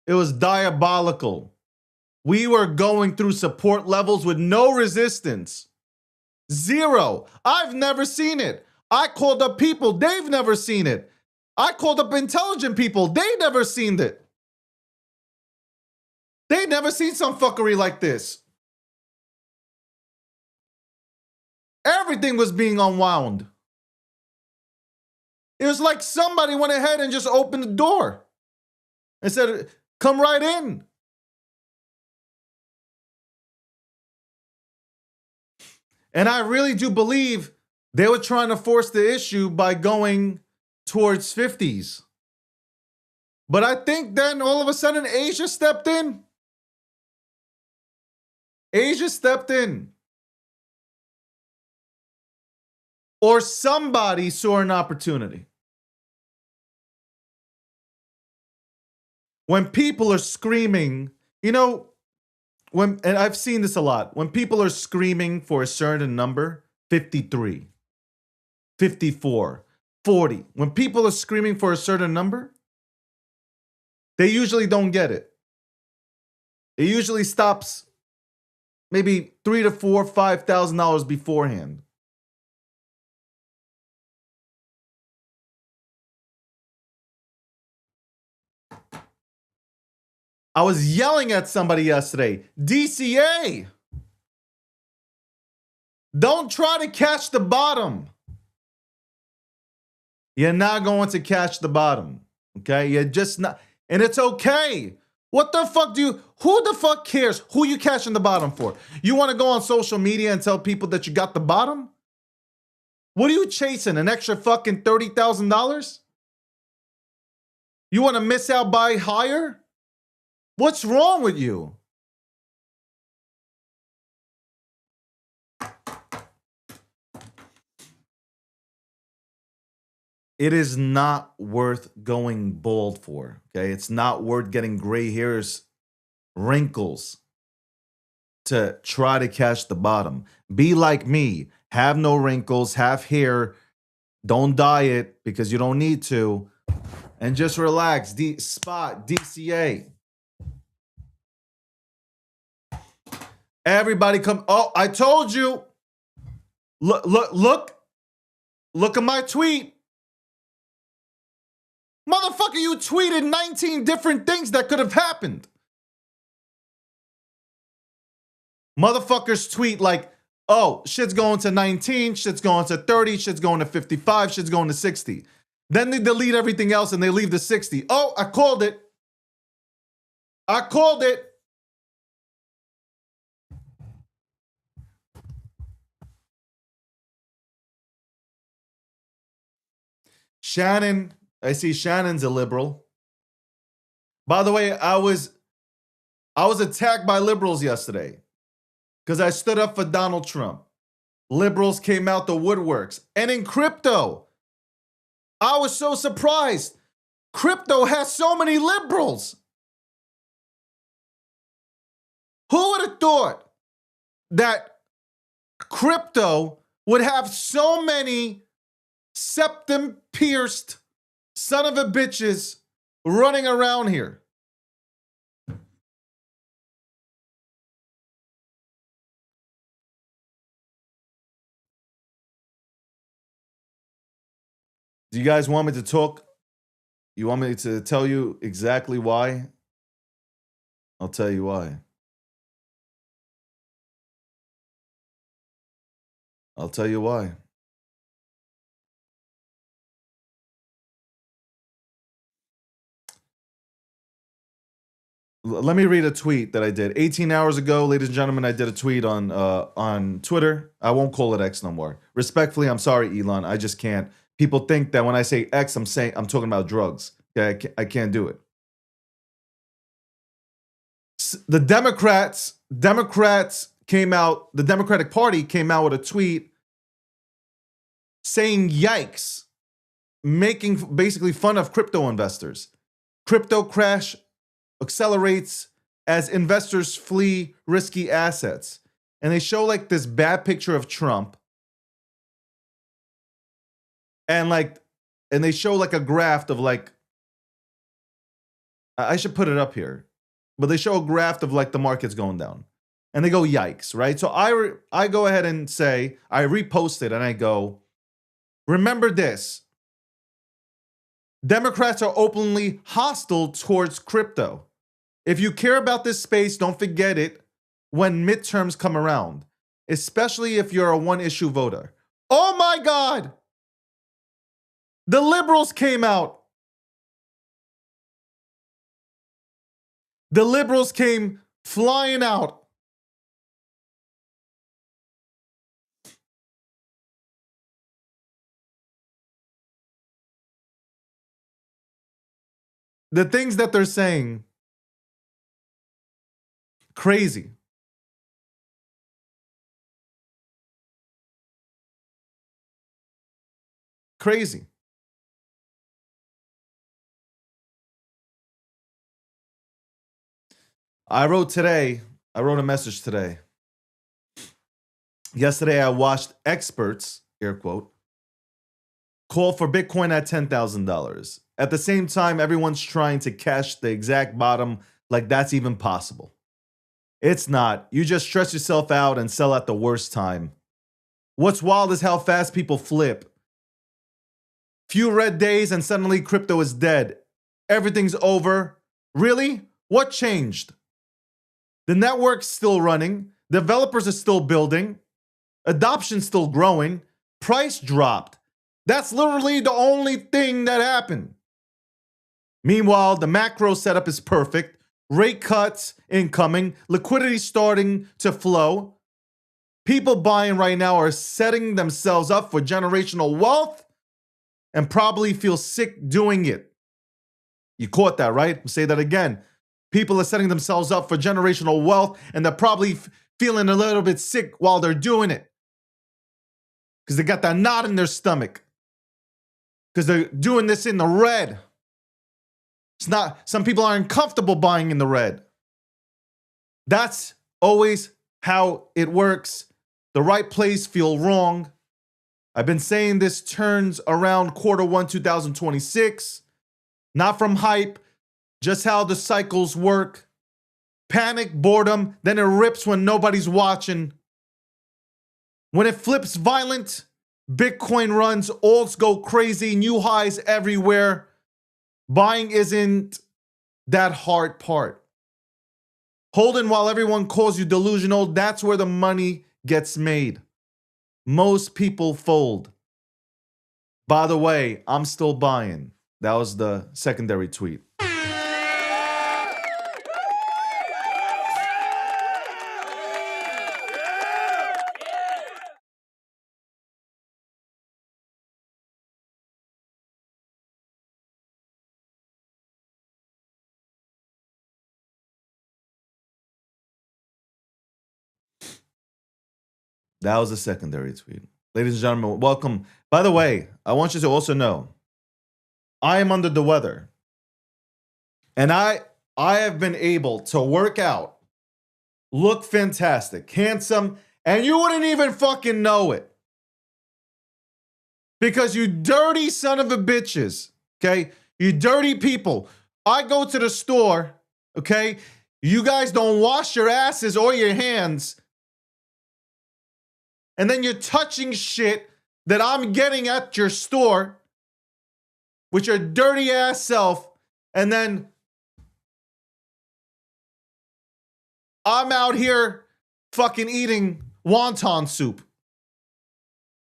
it was diabolical. We were going through support levels with no resistance. Zero. I've never seen it. I called up people. They've never seen it. I called up intelligent people. They never seen it. They never seen some fuckery like this. Everything was being unwound. It was like somebody went ahead and just opened the door and said, come right in. And I really do believe they were trying to force the issue by going towards 50s. But I think then all of a sudden Asia stepped in. Asia stepped in. Or somebody saw an opportunity. When people are screaming, you know, and I've seen this a lot, when people are screaming for a certain number, 53, 54, 40, when people are screaming for a certain number, they usually don't get it. It usually stops maybe $3,000 to $4,000, $5,000 beforehand. I was yelling at somebody yesterday, DCA, don't try to catch the bottom. You're not going to catch the bottom, okay? You're just not, and it's okay. What the fuck who the fuck cares who you catching the bottom for? You want to go on social media and tell people that you got the bottom? What are you chasing, an extra fucking $30,000? You want to miss out by higher? What's wrong with you? It is not worth going bald for, okay? It's not worth getting gray hairs, wrinkles to try to catch the bottom. Be like me. Have no wrinkles, have hair. Don't dye it because you don't need to. And just relax. Spot, DCA. Everybody come. Oh, I told you. Look at my tweet. Motherfucker, you tweeted 19 different things that could have happened. Motherfuckers tweet like, oh, shit's going to 19, shit's going to 30, shit's going to 55, shit's going to 60. Then they delete everything else and they leave the 60. Oh, I called it. I called it. Shannon, I see Shannon's a liberal. By the way, I was attacked by liberals yesterday because I stood up for Donald Trump. Liberals came out the woodworks. And in crypto, I was so surprised. Crypto has so many liberals. Who would have thought that crypto would have so many septum-pierced son of a bitches running around here? Do you guys want me to talk? You want me to tell you exactly why? I'll tell you why. I'll tell you why. Let me read a tweet that I did 18 hours ago, ladies and gentlemen. I did a tweet on Twitter. I won't call it X no more. Respectfully, I'm sorry, Elon. I just can't. People think that when I say X, I'm talking about drugs. Okay, I can't do it. The Democrats came out. The Democratic Party came out with a tweet saying "Yikes," making basically fun of crypto investors. Crypto crash accelerates as investors flee risky assets. And they show like this bad picture of Trump. And they show like a graph of like, I should put it up here, but they show a graph of like the markets going down. And they go, yikes, right? So I go ahead and say, I repost it and I go, remember this. Democrats are openly hostile towards crypto. If you care about this space, don't forget it when midterms come around, especially if you're a one-issue voter. Oh my God! The liberals came out. The liberals came flying out. the things that they're saying, crazy. Crazy. I wrote a message today. Yesterday, I watched experts, air quote, call for Bitcoin at $10,000. At the same time, everyone's trying to cash the exact bottom like that's even possible. It's not. You just stress yourself out and sell at the worst time. What's wild is how fast people flip. Few red days and suddenly crypto is dead. Everything's over. Really? What changed? The network's still running. Developers are still building. Adoption's still growing. Price dropped. That's literally the only thing that happened. Meanwhile, the macro setup is perfect. Rate cuts incoming. Liquidity starting to flow. People buying right now are setting themselves up for generational wealth and probably feel sick doing it. You caught that, right? I'll say that again. People are setting themselves up for generational wealth and they're probably feeling a little bit sick while they're doing it. Because they got that knot in their stomach. Because they're doing this in the red. It's not, some people aren't comfortable buying in the red. That's always how it works. The right place feel wrong. I've been saying this turns around Q1 2026. Not from hype, just how the cycles work. Panic, boredom, then it rips when nobody's watching. When it flips violent, Bitcoin runs, alts go crazy, new highs everywhere. Buying isn't that hard part. Holding while everyone calls you delusional, that's where the money gets made. Most people fold. By the way, I'm still buying. That was the secondary tweet. That was a secondary tweet. Ladies and gentlemen, welcome. By the way, I want you to also know, I am under the weather. And I have been able to work out, look fantastic, handsome, and you wouldn't even fucking know it. Because you dirty son of a bitches, okay? You dirty people. I go to the store, okay? You guys don't wash your asses or your hands. And then you're touching shit that I'm getting at your store with your dirty ass self. And then I'm out here fucking eating wonton soup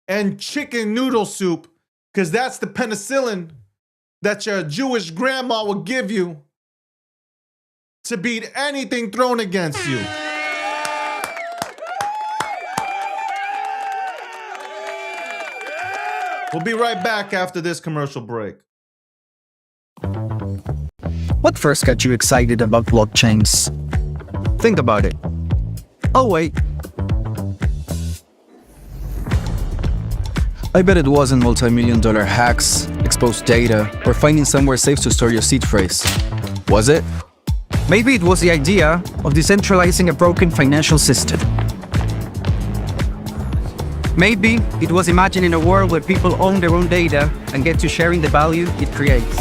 and chicken noodle soup because that's the penicillin that your Jewish grandma will give you to beat anything thrown against you. We'll be right back after this commercial break. What first got you excited about blockchains? Think about it. Oh wait. I bet it wasn't multi-million-dollar hacks, exposed data, or finding somewhere safe to store your seed phrase. Was it? Maybe it was the idea of decentralizing a broken financial system. Maybe it was imagining a world where people own their own data and get to sharing the value it creates.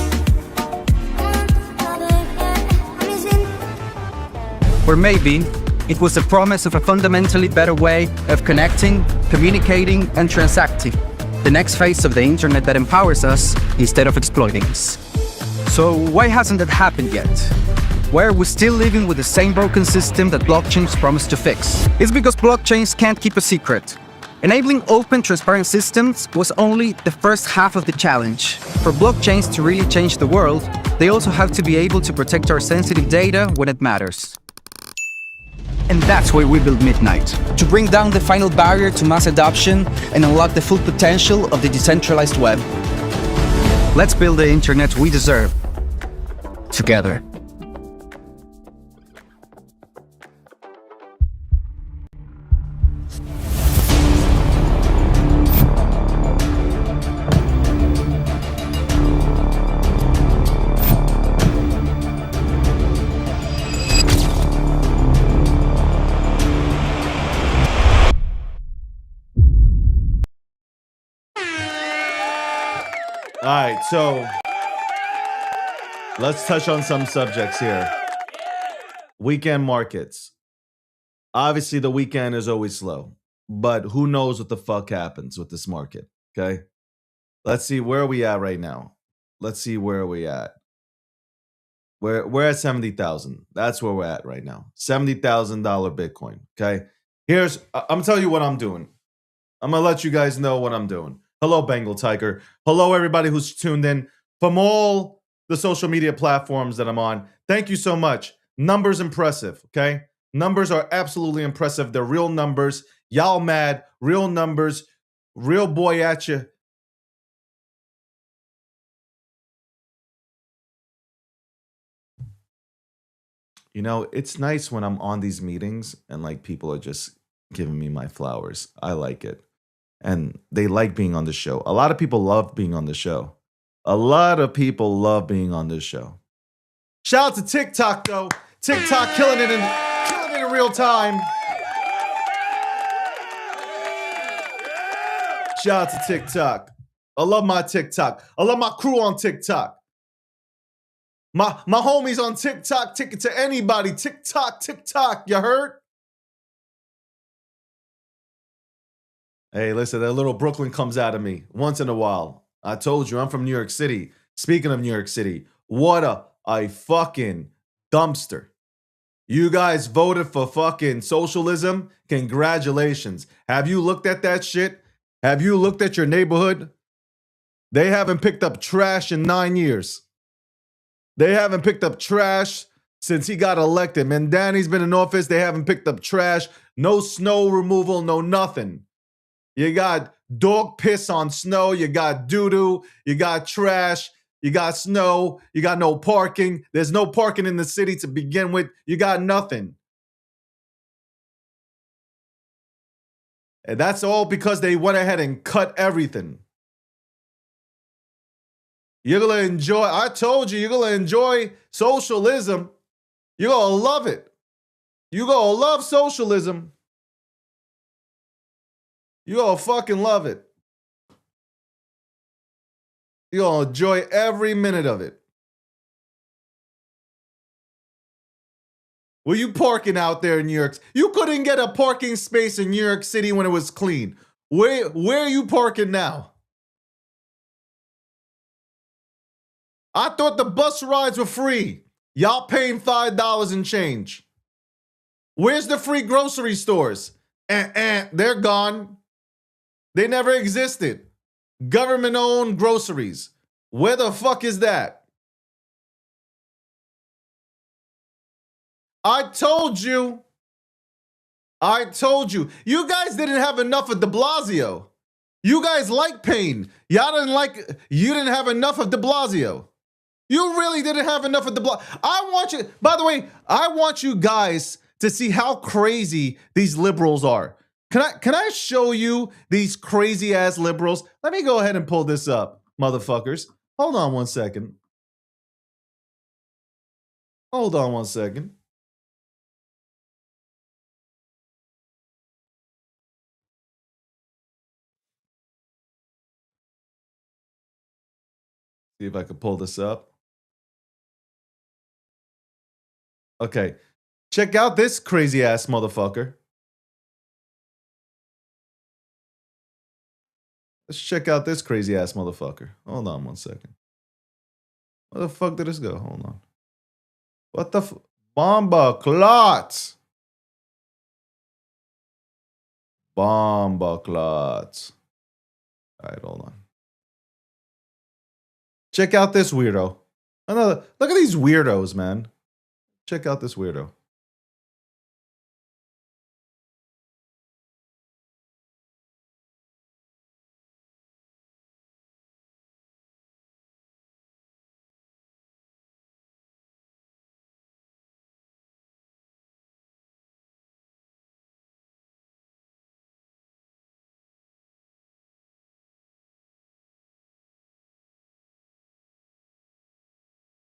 Or maybe it was the promise of a fundamentally better way of connecting, communicating, and transacting. The next phase of the internet that empowers us instead of exploiting us. So why hasn't that happened yet? Why are we still living with the same broken system that blockchains promise to fix? It's because blockchains can't keep a secret. Enabling open, transparent systems was only the first half of the challenge. For blockchains to really change the world, they also have to be able to protect our sensitive data when it matters. And that's why we built Midnight, to bring down the final barrier to mass adoption and unlock the full potential of the decentralized web. Let's build the internet we deserve. together. All right, so let's touch on some subjects here. Weekend markets. Obviously, the weekend is always slow, but who knows what the fuck happens with this market, okay? Let's see, where are we at right now? Let's see where are we at. We're at 70,000. That's where we're at right now. $70,000 Bitcoin, okay? I'm telling you what I'm doing. I'm going to let you guys know what I'm doing. Hello, Bengal Tiger. Hello, everybody who's tuned in from all the social media platforms that I'm on. Thank you so much. Numbers impressive, okay? Numbers are absolutely impressive. They're real numbers. Y'all mad. Real numbers. Real boy at you. You know, it's nice when I'm on these meetings and like people are just giving me my flowers. I like it. And they like being on the show. A lot of people love being on the show. A lot of people love being on this show. Shout out to TikTok though. TikTok killing it in real time. Shout out to TikTok. I love my TikTok. I love my crew on TikTok. My homies on TikTok, ticket to anybody. TikTok, you heard? Hey, listen, that little Brooklyn comes out of me once in a while. I told you, I'm from New York City. Speaking of New York City, what a fucking dumpster. You guys voted for fucking socialism? Congratulations. Have you looked at that shit? Have you looked at your neighborhood? They haven't picked up trash in 9 years. They haven't picked up trash since he got elected. Man, Danny's been in office. They haven't picked up trash. No snow removal, no nothing. You got dog piss on snow. You got doo-doo. You got trash. You got snow. You got no parking. There's no parking in the city to begin with. You got nothing. And that's all because they went ahead and cut everything. You're going to enjoy, I told you, you're going to enjoy socialism. You're going to love it. You're going to love socialism. You're going to fucking love it. You're going to enjoy every minute of it. Were you parking out there in New York? You couldn't get a parking space in New York City when it was clean. Where are you parking now? I thought the bus rides were free. Y'all paying $5 and change. Where's the free grocery stores? They're gone. They never existed. Government-owned groceries. Where the fuck is that? I told you. You guys didn't have enough of de Blasio. You guys like pain. You didn't have enough of de Blasio. You really didn't have enough of de Blasio. By the way, I want you guys to see how crazy these liberals are. Can I show you these crazy ass liberals? Let me go ahead and pull this up, motherfuckers. Hold on one second. See if I can pull this up. Okay. Check out this crazy ass motherfucker. Let's check out this crazy ass motherfucker. Hold on one second. Where the fuck did this go? Hold on. What the Bomba clots. Bomba clots. All right, hold on. Check out this weirdo. Look at these weirdos, man. Check out this weirdo.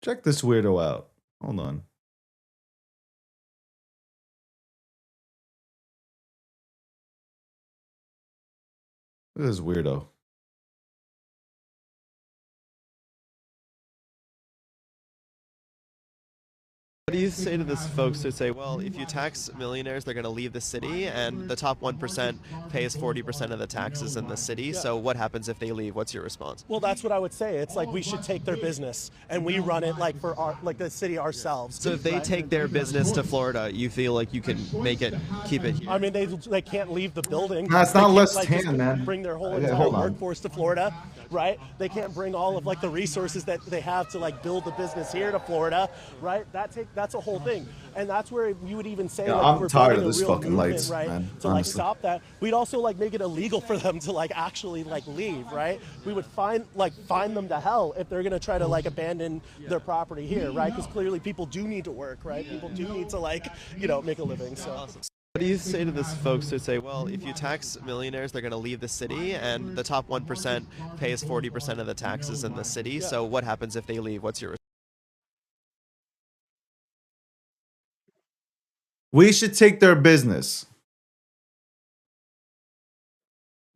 Check this weirdo out. Hold on. Look at this weirdo. What do you say to this folks who say, well, if you tax millionaires, they're going to leave the city, and the top 1% pays 40% of the taxes in the city, so what happens if they leave? What's your response? Well, that's what I would say. It's like we should take their business and we run it like for our, like the city ourselves. So if they take their business to Florida, you feel like you can make it, keep it here? I mean, they can't leave the building. No, it's They not can't, less like, tan, just man. Bring their whole Okay, entire hold on. workforce to Florida, right? They can't bring all of like the resources that they have to like build the business here to Florida, right? That's a whole thing, and that's where we would even say, Yeah, like, I'm if we're tired building of this a real fucking movement, lights, right? man, To like honestly. stop that, we'd also like make it illegal for them to like actually like leave, right? We would fine them to hell if they're gonna try to like abandon their property here, right? Because clearly people do need to work, right? People do need to like, you know, make a living. So. What do you say to this folks who say, well, if you tax millionaires, they're going to leave the city, and the top 1% pays 40% of the taxes in the city, so what happens if they leave? What's your response? We should take their business.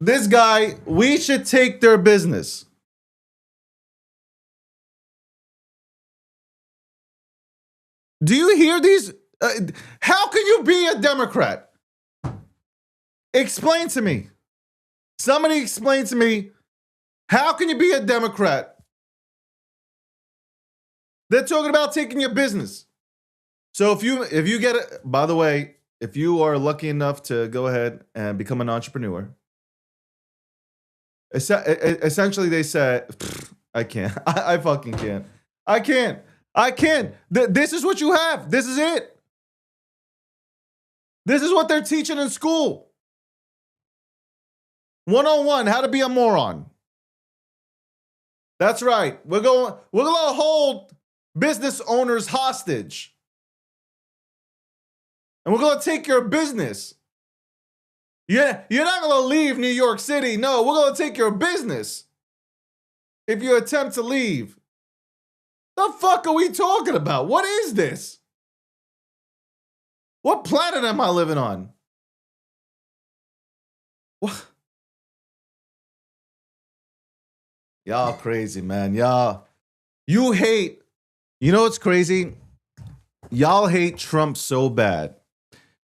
This guy, we should take their business. Do you hear these? How can you be a Democrat? Explain to me. Somebody explain to me. How can you be a Democrat? They're talking about taking your business. So if you get it, by the way, if you are lucky enough to go ahead and become an entrepreneur, essentially they said, I can't. I fucking can't. I can't. This is what you have. This is it. This is what they're teaching in school. 101, how to be a moron. That's right. We're gonna hold business owners hostage. And we're gonna take your business. Yeah, you're not gonna leave New York City. No, we're gonna take your business. If you attempt to leave. The fuck are we talking about? What is this? What planet am I living on? What? Y'all crazy, man. Y'all, you hate, you know what's crazy? Y'all hate Trump so bad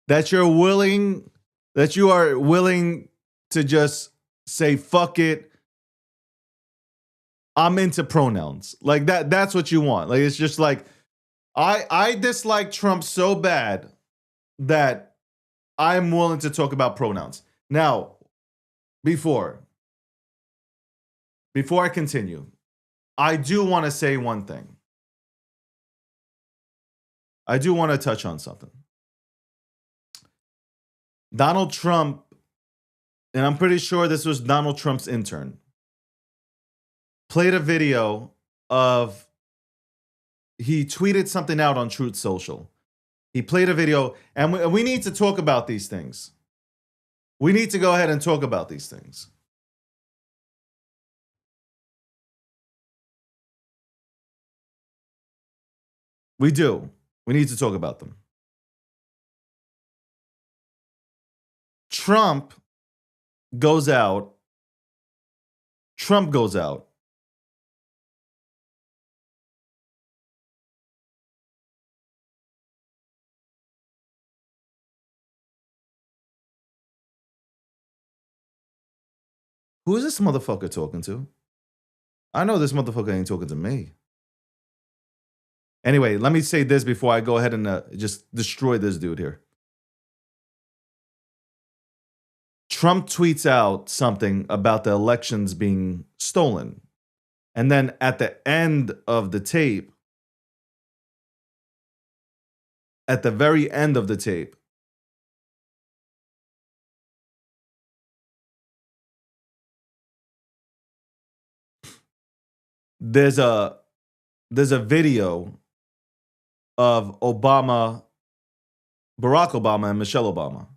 that you are willing to just say, fuck it. I'm into pronouns. Like that's what you want. Like, it's just like, I dislike Trump so bad that I'm willing to talk about pronouns. Now, before I continue, I do want to say one thing. I do want to touch on something. Donald Trump, and I'm pretty sure this was Donald Trump's intern, played a video of, he tweeted something out on Truth Social. He played a video, and we need to talk about these things. We need to go ahead and talk about these things. We do. We need to talk about them. Trump goes out. Who is this motherfucker talking to? I know this motherfucker ain't talking to me. Anyway, let me say this before I go ahead and just destroy this dude here. Trump tweets out something about the elections being stolen. And then at the end of the tape, at the very end of the tape, there's a video of Barack Obama and Michelle Obama.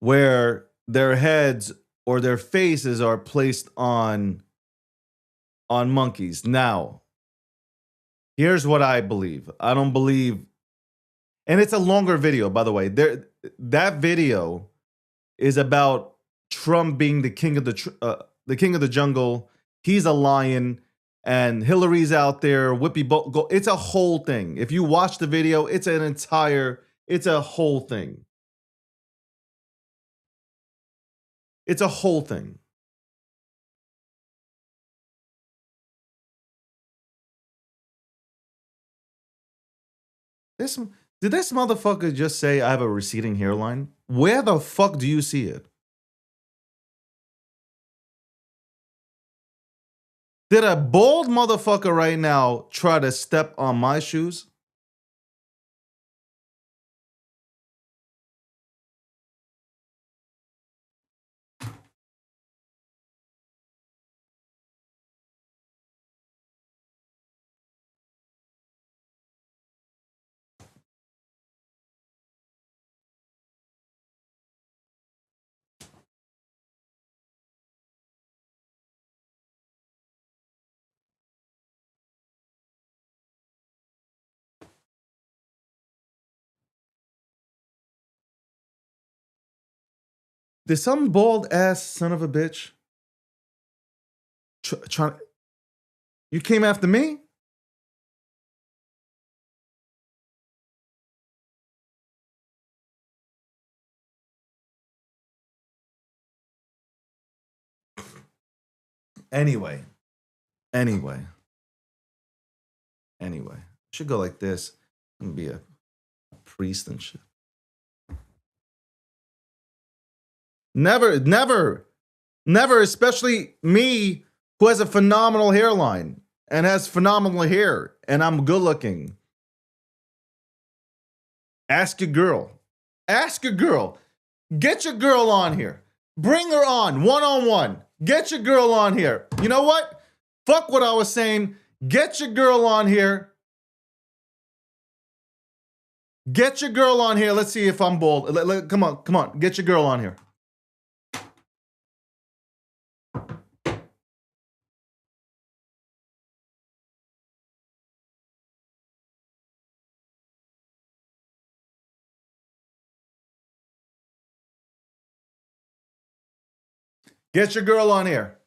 where their heads or their faces are placed on monkeys. Now, here's what I believe. I don't believe, and it's a longer video, by the way. That video is about Trump being the king of the jungle. He's a lion, and Hillary's out there. It's a whole thing. If you watch the video, it's a whole thing. It's a whole thing. Did this motherfucker just say I have a receding hairline? Where the fuck do you see it? Did a bald motherfucker right now try to step on my shoes? Did some bald ass son of a bitch try? You came after me? Anyway. Should go like this and be a priest and shit. Never, especially me who has a phenomenal hairline and has phenomenal hair and I'm good looking. Ask your girl. Get your girl on here. Bring her on one-on-one. Get your girl on here. You know what? Fuck what I was saying. Get your girl on here. Let's see if I'm bold. Come on. Get your girl on here. Get your girl on here.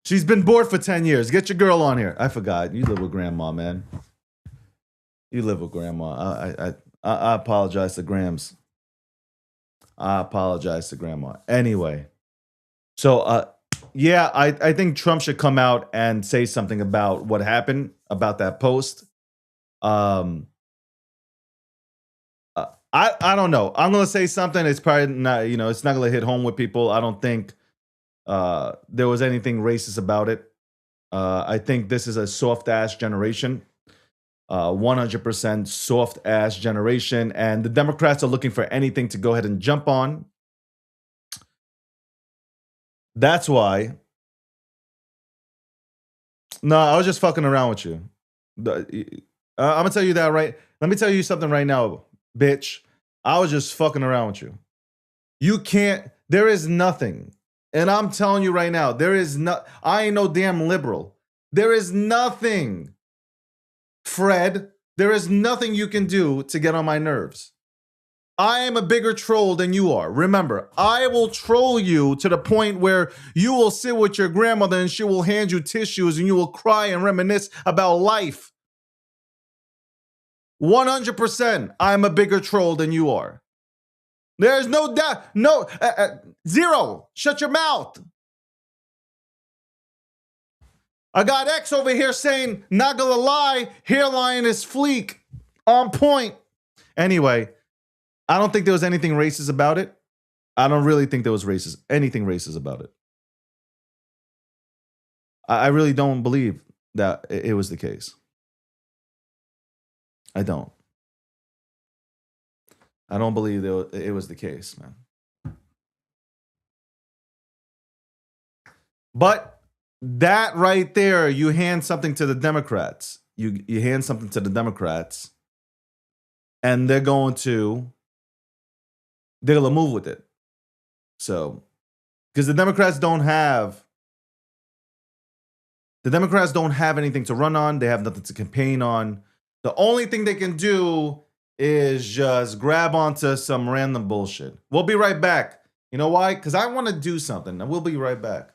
She's been bored for 10 years. Get your girl on here. I forgot. You live with grandma, man. You live with grandma. I apologize to Grams. I apologize to grandma. Anyway. So, yeah, I think Trump should come out and say something about what happened, about that post. I don't know. I'm going to say something. It's probably not, it's not going to hit home with people. I don't think there was anything racist about it. I think this is a soft-ass generation. 100% soft-ass generation. And the Democrats are looking for anything to go ahead and jump on. That's why. No, I was just fucking around with you. I'm going to tell you that right. Let me tell you something right now, bitch. I was just fucking around with you. There is nothing. And I'm telling you right now, I ain't no damn liberal. There is nothing, Fred. There is nothing you can do to get on my nerves. I am a bigger troll than you are. Remember, I will troll you to the point where you will sit with your grandmother and she will hand you tissues and you will cry and reminisce about life. 100%, I'm a bigger troll than you are. There's no doubt. No, zero. Shut your mouth. I got X over here saying, not gonna lie, hairline is fleek. On point. Anyway, I don't think there was anything racist about it. I don't really think there was anything racist about it. I really don't believe that it was the case. I don't believe it was the case, man. But that right there, you hand something to the Democrats. You hand something to the Democrats. and they're going to move with it. So, because the Democrats don't have anything to run on. They have nothing to campaign on. The only thing they can do is just grab onto some random bullshit. We'll be right back. You know why? Because I want to do something. And we'll be right back.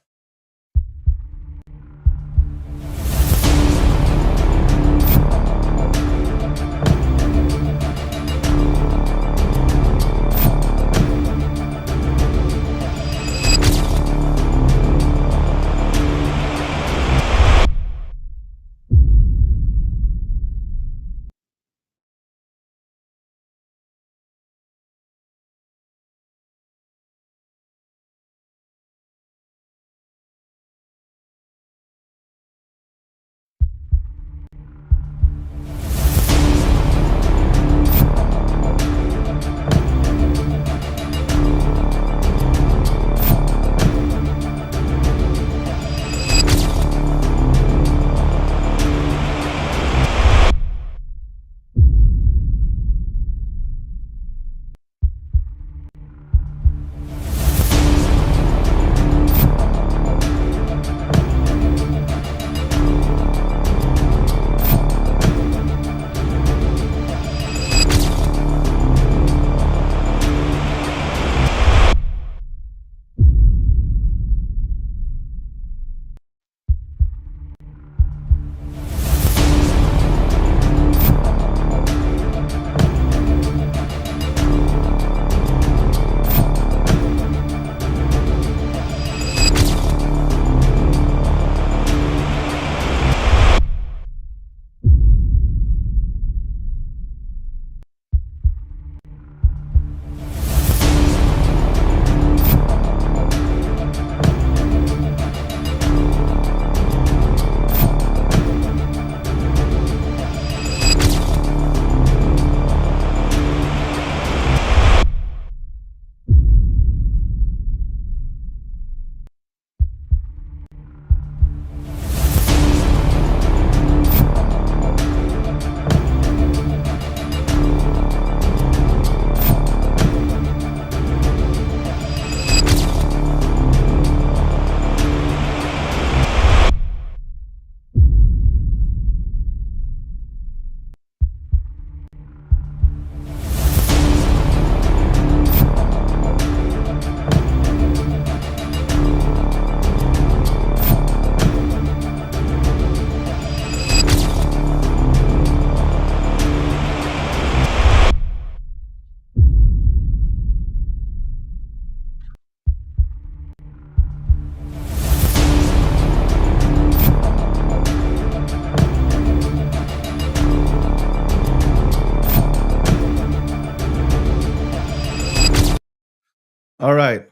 All right.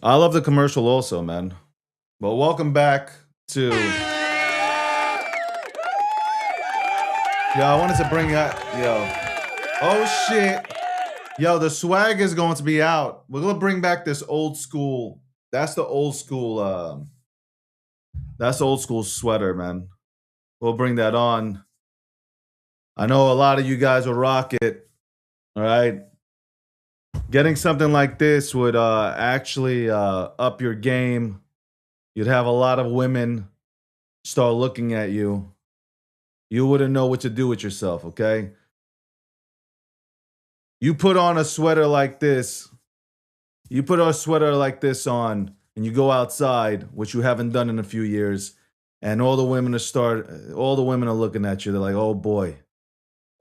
I love the commercial also, man. Well, welcome back to... Yo, I wanted to bring out... Yo. Oh, shit. Yo, the swag is going to be out. We're going to bring back this old school... That's the old school... That's the old school sweater, man. We'll bring that on. I know a lot of you guys will rock it. All right. Getting something like this would actually up your game. You'd have a lot of women start looking at you. You wouldn't know what to do with yourself, okay? You put on a sweater like this. You put a sweater like this on and you go outside, which you haven't done in a few years, and all the women are looking at you. They're like, "Oh boy.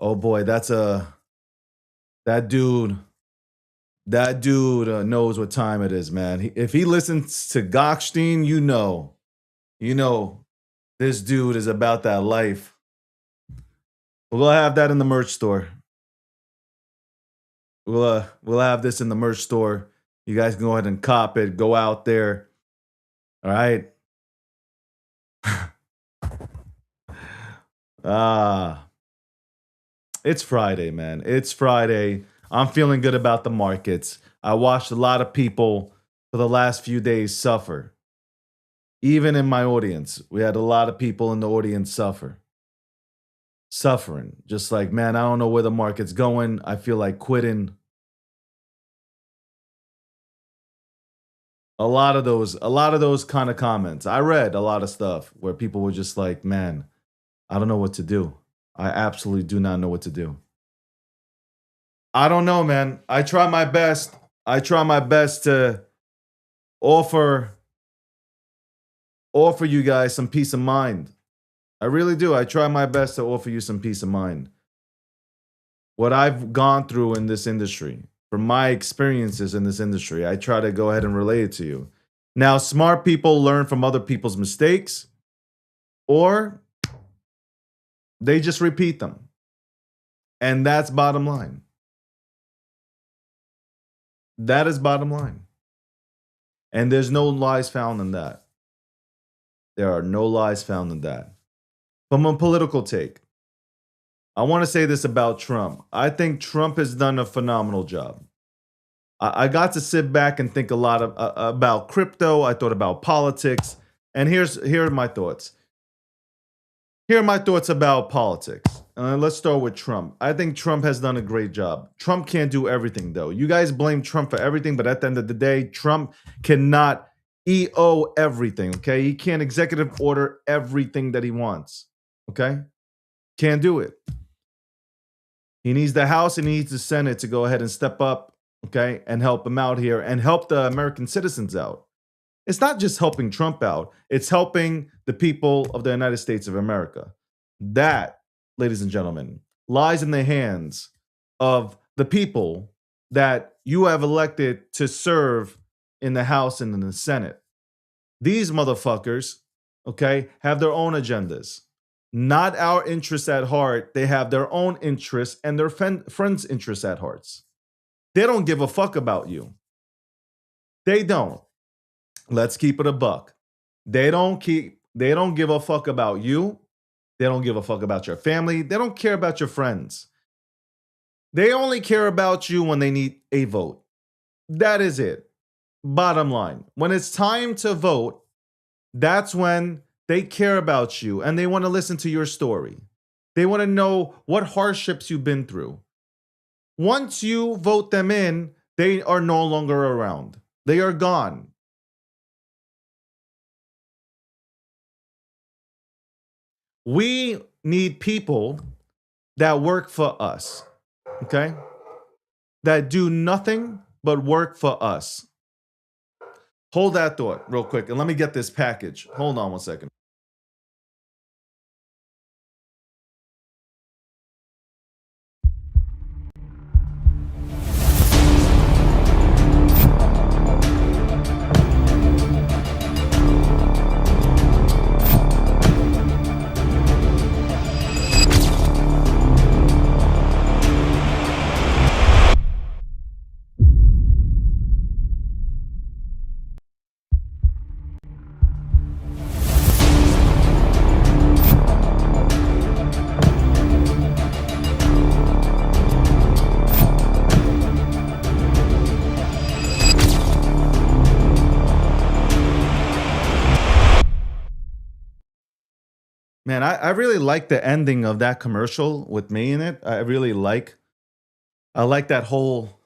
Oh boy, that dude knows what time it is, man. If he listens to Gokhshtein, you know this dude is about that life." We'll have that in the merch store. We'll have this in the merch store. You guys can go ahead and cop it. Go out there. All right. It's Friday, man. It's Friday. I'm feeling good about the markets. I watched a lot of people for the last few days suffer. Even in my audience, we had a lot of people in the audience suffer. suffering. Just like, man, I don't know where the market's going. I feel like quitting. A lot of those kind of comments. I read a lot of stuff where people were just like, man, I don't know what to do. I absolutely do not know what to do. I don't know, man. I try my best. I try my best to offer you guys some peace of mind. I really do. I try my best to offer you some peace of mind. What I've gone through in this industry, from my experiences in this industry, I try to go ahead and relay it to you. Now, smart people learn from other people's mistakes, or they just repeat them. And that's bottom line. That is bottom line. And there's no lies found in that. There are no lies found in that. From a political take, I want to say this about Trump. I think Trump has done a phenomenal job. I got to sit back and think a lot about crypto. I thought about politics. And here are my thoughts. Here are my thoughts about politics. Let's start with Trump. I think Trump has done a great job. Trump can't do everything, though. You guys blame Trump for everything, but at the end of the day, Trump cannot EO everything, okay? He can't executive order everything that he wants, okay? Can't do it. He needs the House and he needs the Senate to go ahead and step up, okay, and help him out here and help the American citizens out. It's not just helping Trump out. It's helping the people of the United States of America. That, ladies and gentlemen, lies in the hands of the people that you have elected to serve in the House and in the Senate. These motherfuckers, okay, have their own agendas. Not our interests at heart. They have their own interests and their friends' interests at hearts. They don't give a fuck about you. They don't. Let's keep it a buck. They don't give a fuck about you. They don't give a fuck about your family. They don't care about your friends. They only care about you when they need a vote. That is it. Bottom line. When it's time to vote, that's when they care about you and they want to listen to your story. They want to know what hardships you've been through. Once you vote them in, they are no longer around. They are gone. We need people that work for us, okay? That do nothing but work for us. Hold that thought real quick and let me get this package. Hold on one second. Man, I really like the ending of that commercial with me in it. I like that whole,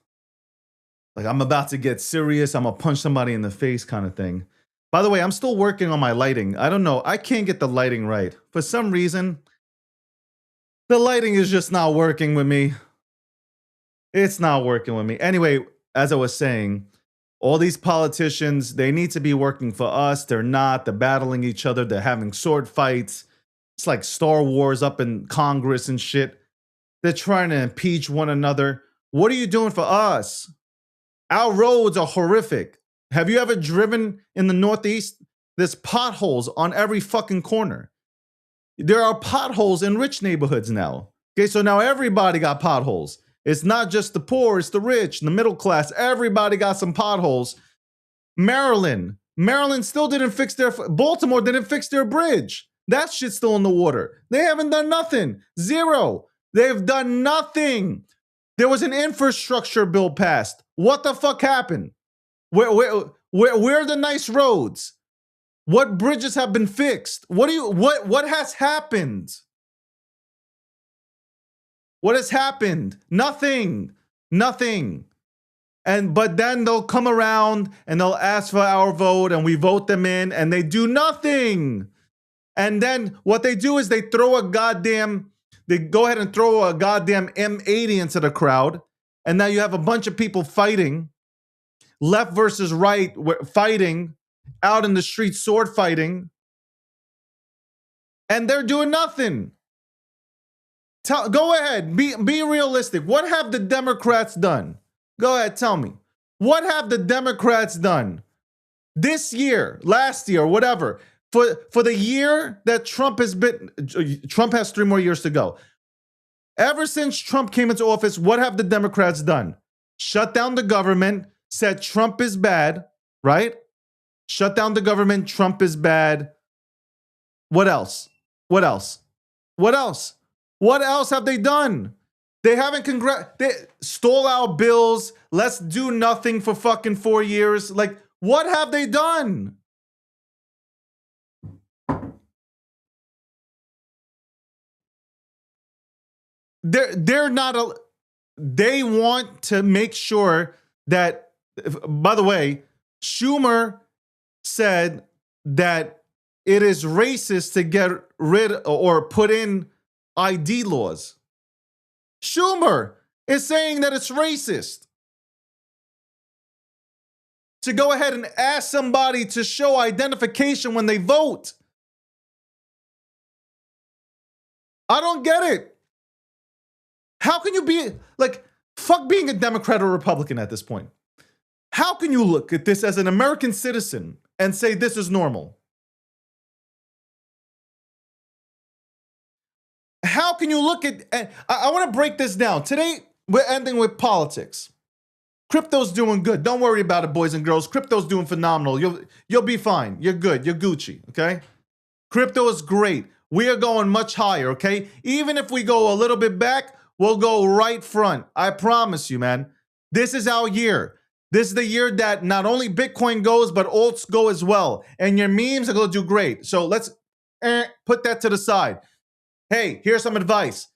like, I'm about to get serious, I'm gonna punch somebody in the face kind of thing. By the way, I'm still working on my lighting. I don't know, I can't get the lighting right. For some reason, the lighting is just not working with me. It's not working with me. Anyway, as I was saying, all these politicians, they need to be working for us. They're not. They're battling each other. They're having sword fights. It's like Star Wars up in Congress and shit. They're trying to impeach one another. What are you doing for us? Our roads are horrific. Have you ever driven in the Northeast? There's potholes on every fucking corner. There are potholes in rich neighborhoods now. Okay, so now everybody got potholes. It's not just the poor, it's the rich, the middle class. Everybody got some potholes. Maryland still didn't fix Baltimore didn't fix their bridge. That shit's still in the water. They haven't done nothing. Zero. They've done nothing. There was an infrastructure bill passed. What the fuck happened? Where are the nice roads? What bridges have been fixed? What has happened? What has happened? Nothing. Nothing. But then they'll come around and they'll ask for our vote and we vote them in and they do nothing. And then what they do is they go ahead and throw a goddamn M80 into the crowd. And now you have a bunch of people fighting, left versus right, fighting out in the street, sword fighting. And they're doing nothing. Go ahead, be realistic. What have the Democrats done? Go ahead, tell me. What have the Democrats done this year, last year, whatever, for the year that Trump has 3 more years to go. Ever since Trump came into office, what have the Democrats done? Shut down the government, said Trump is bad, right? Shut down the government, Trump is bad. What else? What else? What else? What else have they done? They haven't they stole our bills. Let's do nothing for fucking 4 years. Like, what have they done? They're not they want to make sure that, by the way, Schumer said that it is racist to get rid or put in ID laws. Schumer is saying that it's racist to go ahead and ask somebody to show identification when they vote. I don't get it. How can you be like, fuck being a Democrat or Republican at this point? How can you look at this as an American citizen and say this is normal? How can you look at, I want to break this down. Today, we're ending with politics. Crypto's doing good. Don't worry about it, boys and girls. Crypto's doing phenomenal. You'll be fine. You're good. You're Gucci, okay? Crypto is great. We are going much higher, okay? Even if we go a little bit back, we'll go right front. I promise you, man. This is our year. This is the year that not only Bitcoin goes, but alts go as well. And your memes are going to do great. So let's put that to the side. Hey, here's some advice.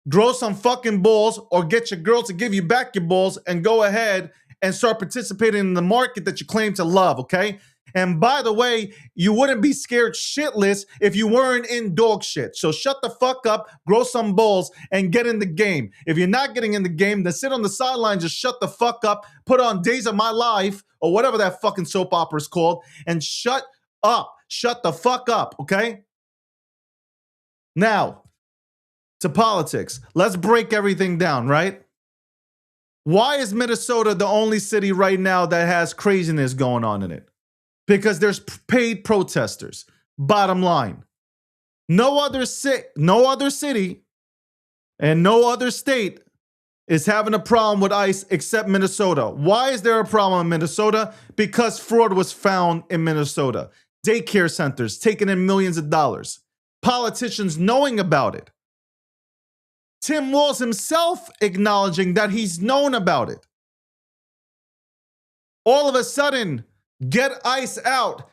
Grow some fucking balls or get your girl to give you back your balls and go ahead and start participating in the market that you claim to love, okay? And by the way, you wouldn't be scared shitless if you weren't in dog shit. So shut the fuck up, grow some balls, and get in the game. If you're not getting in the game, then sit on the sidelines, just shut the fuck up, put on Days of My Life, or whatever that fucking soap opera is called, and shut up. Shut the fuck up, okay? Now, to politics. Let's break everything down, right? Why is Minnesota the only city right now that has craziness going on in it? Because there's paid protesters. Bottom line. No other city and no other state is having a problem with ICE except Minnesota. Why is there a problem in Minnesota? Because fraud was found in Minnesota. Daycare centers taking in millions of dollars. Politicians knowing about it. Tim Walz himself acknowledging that he's known about it. All of a sudden, get ICE out,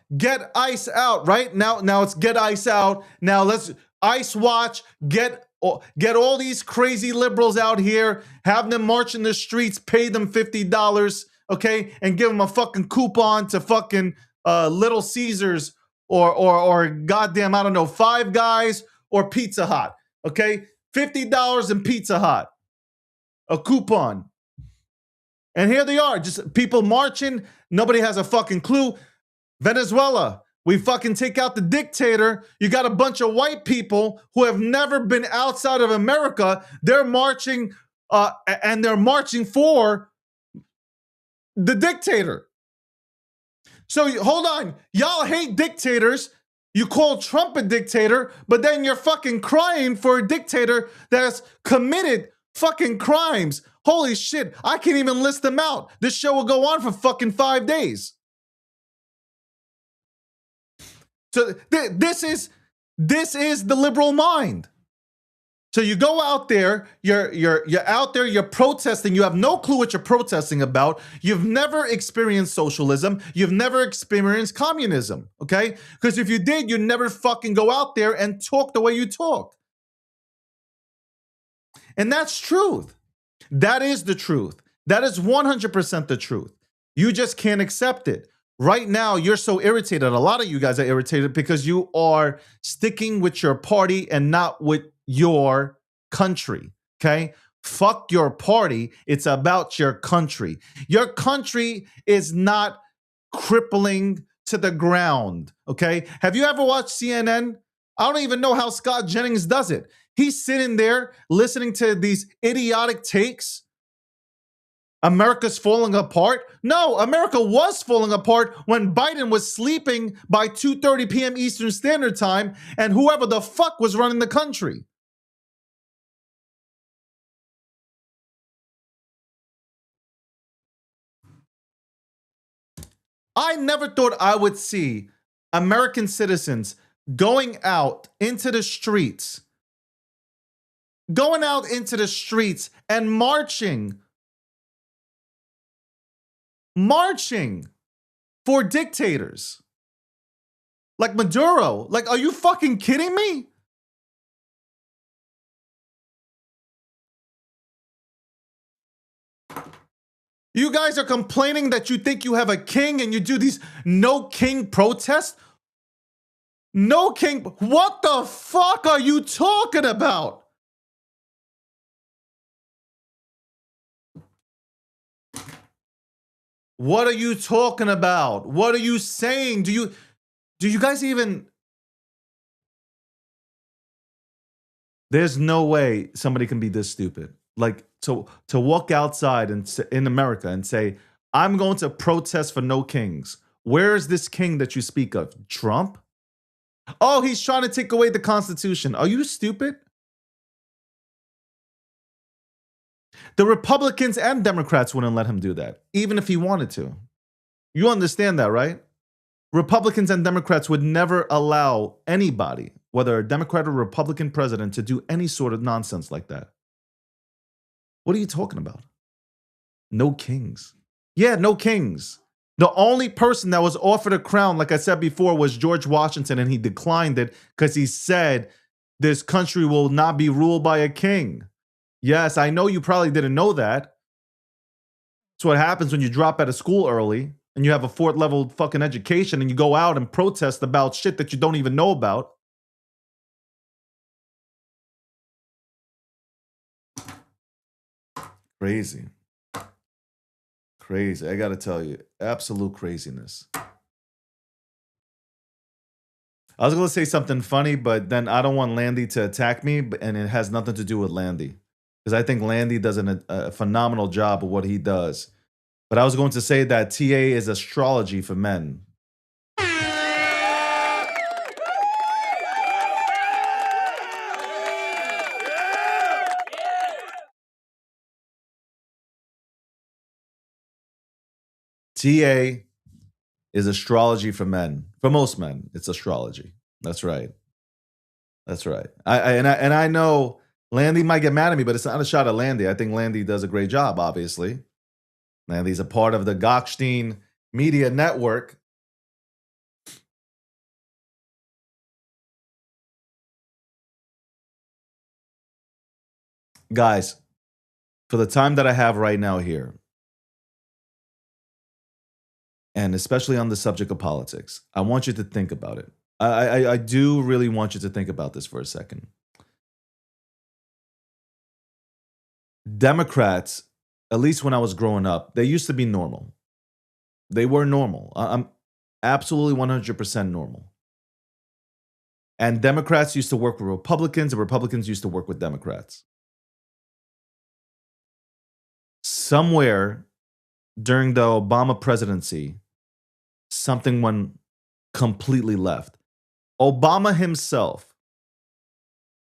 right? Now it's get ICE out. Now let's ICE watch, get all these crazy liberals out here, have them march in the streets, pay them $50, okay? And give them a fucking coupon to fucking Little Caesars or goddamn, I don't know, Five Guys or Pizza Hut, okay? $50 in Pizza Hut, a coupon. And here they are, just people marching. Nobody has a fucking clue. Venezuela, we fucking take out the dictator. You got a bunch of white people who have never been outside of America. They're marching, and they're marching for the dictator. So hold on, y'all hate dictators. You call Trump a dictator, but then you're fucking crying for a dictator that's committed fucking crimes. Holy shit, I can't even list them out. This show will go on for fucking 5 days. So this is the liberal mind. So you go out there, you're out there, you're protesting, you have no clue what you're protesting about. You've never experienced socialism, you've never experienced communism, okay? Because if you did, you'd never fucking go out there and talk the way you talk. And that's truth. That is the truth. That is 100% the truth. You just can't accept it. Right now, you're so irritated. A lot of you guys are irritated because you are sticking with your party and not with your country. Okay? Fuck your party. It's about your country. Your country is not crippling to the ground. Okay? Have you ever watched CNN? I don't even know how Scott Jennings does it. He's sitting there listening to these idiotic takes. America's falling apart. No, America was falling apart when Biden was sleeping by 2:30 p.m. Eastern Standard Time and whoever the fuck was running the country. I never thought I would see American citizens going out into the streets and marching for dictators like Maduro. Like, are you fucking kidding me? You guys are complaining that you think you have a king and you do these no king protests? No king. What the fuck are you talking about? What are you talking about? What are you saying? Do you guys even... There's no way somebody can be this stupid. Like to walk outside and in America and say, I'm going to protest for no kings. Where is this king that you speak of? Trump? Oh, he's trying to take away the Constitution. Are you stupid? The Republicans and Democrats wouldn't let him do that, even if he wanted to. You understand that, right? Republicans and Democrats would never allow anybody, whether a Democrat or Republican president, to do any sort of nonsense like that. What are you talking about? No kings. Yeah, no kings. The only person that was offered a crown, like I said before, was George Washington, and he declined it because he said this country will not be ruled by a king. Yes, I know you probably didn't know that. It's what happens when you drop out of school early and you have a 4th level fucking education and you go out and protest about shit that you don't even know about. Crazy. Crazy. I gotta tell you, absolute craziness. I was gonna say something funny, but then I don't want Landy to attack me, and it has nothing to do with Landy. Because I think Landy does a phenomenal job of what he does. But I was going to say that TA is astrology for men. TA is astrology for men. For most men, it's astrology. That's right. That's right. I know Landy might get mad at me, but it's not a shot at Landy. I think Landy does a great job, obviously. Landy's a part of the Gokhshtein Media Network. Guys, for the time that I have right now here, and especially on the subject of politics, I want you to think about it. I do really want you to think about this for a second. Democrats, at least when I was growing up, they used to be normal. They were normal. I'm absolutely 100% normal. And Democrats used to work with Republicans, and Republicans used to work with Democrats. Somewhere during the Obama presidency, something went completely left. Obama himself,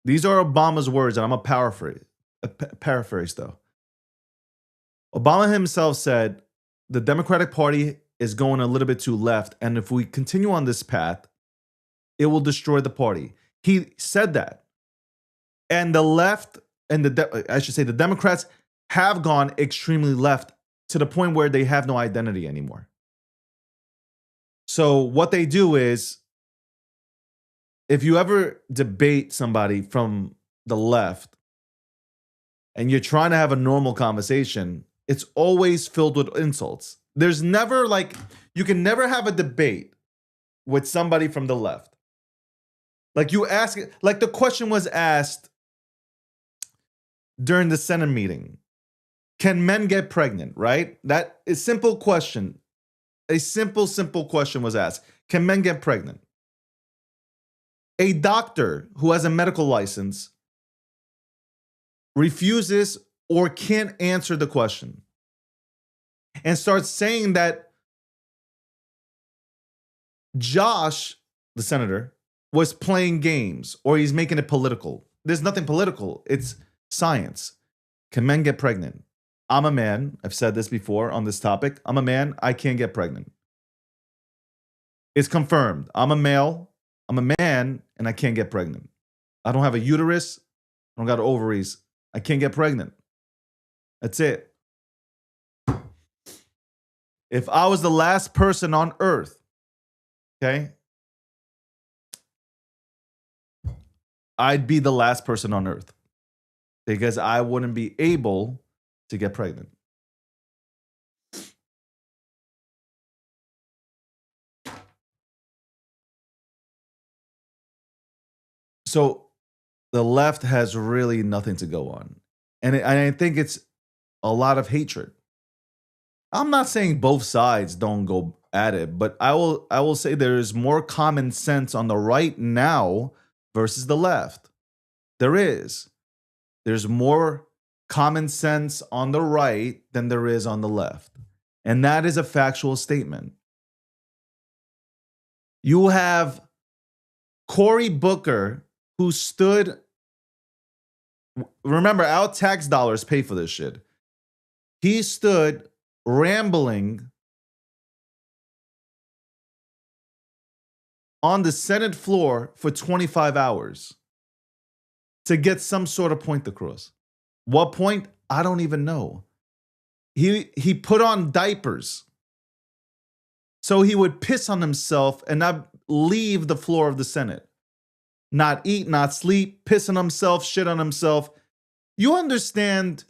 these are Obama's words, and I'm going to paraphrase though. Obama himself said, the Democratic Party is going a little bit too left, and if we continue on this path, it will destroy the party. He said that. And the left, and the Democrats have gone extremely left to the point where they have no identity anymore. So what they do is, if you ever debate somebody from the left, and you're trying to have a normal conversation, it's always filled with insults. There's never like, you can never have a debate with somebody from the left. Like you ask, like the question was asked during the Senate meeting. Can men get pregnant, right? That is a simple question. A simple question was asked. Can men get pregnant? A doctor who has a medical license refuses or can't answer the question and starts saying that Josh, the senator, was playing games or he's making it political. There's nothing political. It's science. Can men get pregnant? I'm a man. I've said this before on this topic. I'm a man. I can't get pregnant. It's confirmed. I'm a male. I'm a man and I can't get pregnant. I don't have a uterus. I don't got ovaries. I can't get pregnant. That's it. If I was the last person on earth, okay, I'd be the last person on earth because I wouldn't be able to get pregnant. So the left has really nothing to go on. And I think it's a lot of hatred. I'm not saying both sides don't go at it, but I will say there is more common sense on the right now versus the left. There is. There's more common sense on the right than there is on the left. And that is a factual statement. You have Cory Booker, who stood, remember, our tax dollars pay for this shit. He stood rambling on the Senate floor for 25 hours to get some sort of point across. What point? I don't even know. He put on diapers so he would piss on himself and not leave the floor of the Senate. Not eat, not sleep, piss on himself, shit on himself. You understand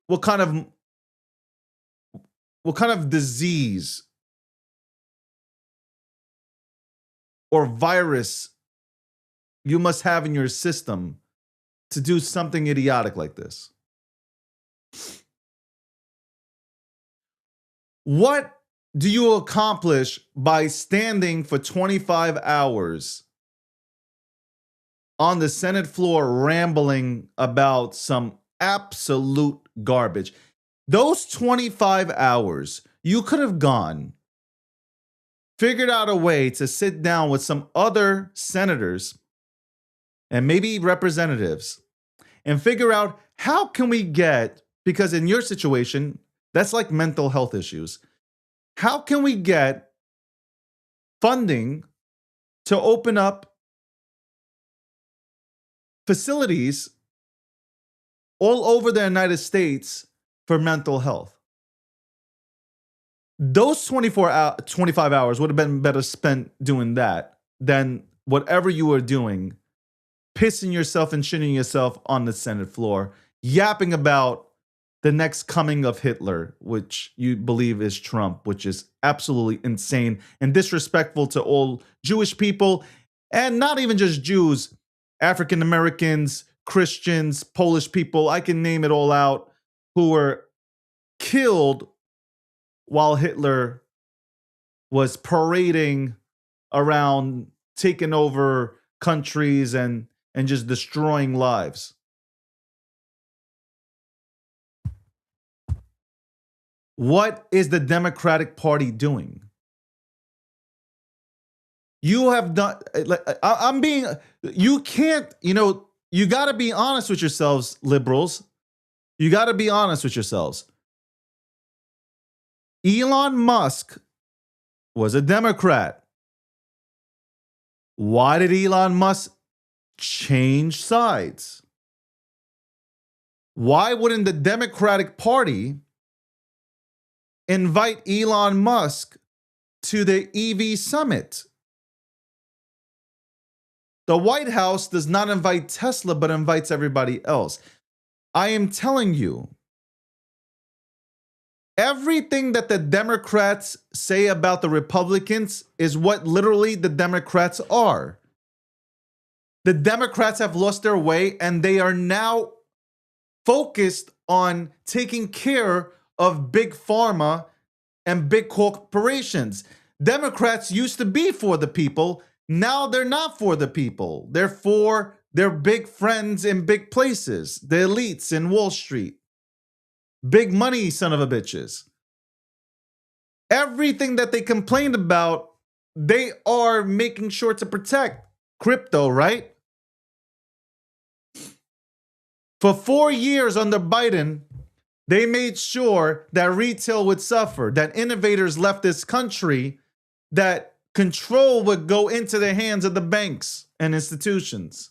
what kind of disease or virus you must have in your system to do something idiotic like this. What do you accomplish by standing for 25 hours on the Senate floor rambling about some absolute garbage? Those 25 hours, you could have gone, figured out a way to sit down with some other senators and maybe representatives and figure out how can we get, because in your situation, that's like mental health issues. How can we get funding to open up facilities all over the United States for mental health? Those 25 hours would have been better spent doing that than whatever you were doing, pissing yourself and shitting yourself on the Senate floor, yapping about the next coming of Hitler, which you believe is Trump, which is absolutely insane and disrespectful to all Jewish people, and not even just Jews, African Americans, Christians, Polish people, I can name it all out, who were killed while Hitler was parading around, taking over countries and just destroying lives. What is the Democratic Party doing? You have done, you can't, you got to be honest with yourselves, liberals. You got to be honest with yourselves. Elon Musk was a Democrat. Why did Elon Musk change sides? Why wouldn't the Democratic Party invite Elon Musk to the EV summit? The White House does not invite Tesla, but invites everybody else. I am telling you, everything that the Democrats say about the Republicans is what literally the Democrats are. The Democrats have lost their way and they are now focused on taking care of big pharma and big corporations. Democrats used to be for the people. Now they're not for the people. They're for their big friends in big places, the elites in Wall Street. Big money, son of a bitches. Everything that they complained about, they are making sure to protect. Crypto, right? For 4 years under Biden, they made sure that retail would suffer, that innovators left this country, that control would go into the hands of the banks and institutions.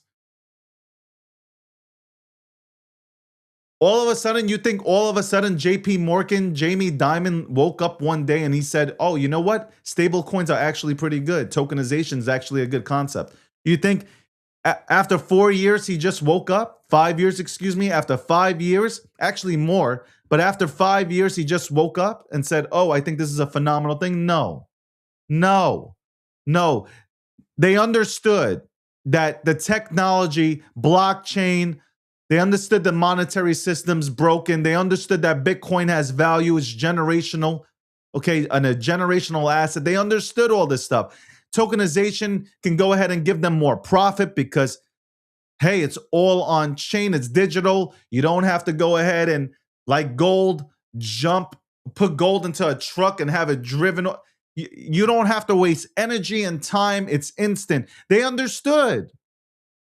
All of a sudden, you think all of a sudden JP Morgan, Jamie Dimon woke up one day and he said, oh, you know what? Stable coins are actually pretty good. Tokenization is actually a good concept. You think after 4 years, he just woke up? 5 years, excuse me. After 5 years, actually more. But after 5 years, he just woke up and said, oh, I think this is a phenomenal thing. No. They understood that the technology, blockchain, they understood the monetary system's broken. They understood that Bitcoin has value, it's generational, okay, and a generational asset. They understood all this stuff. Tokenization can go ahead and give them more profit because, hey, it's all on chain, it's digital. You don't have to go ahead and, like gold, put gold into a truck and have it driven. You don't have to waste energy and time. It's instant. They understood.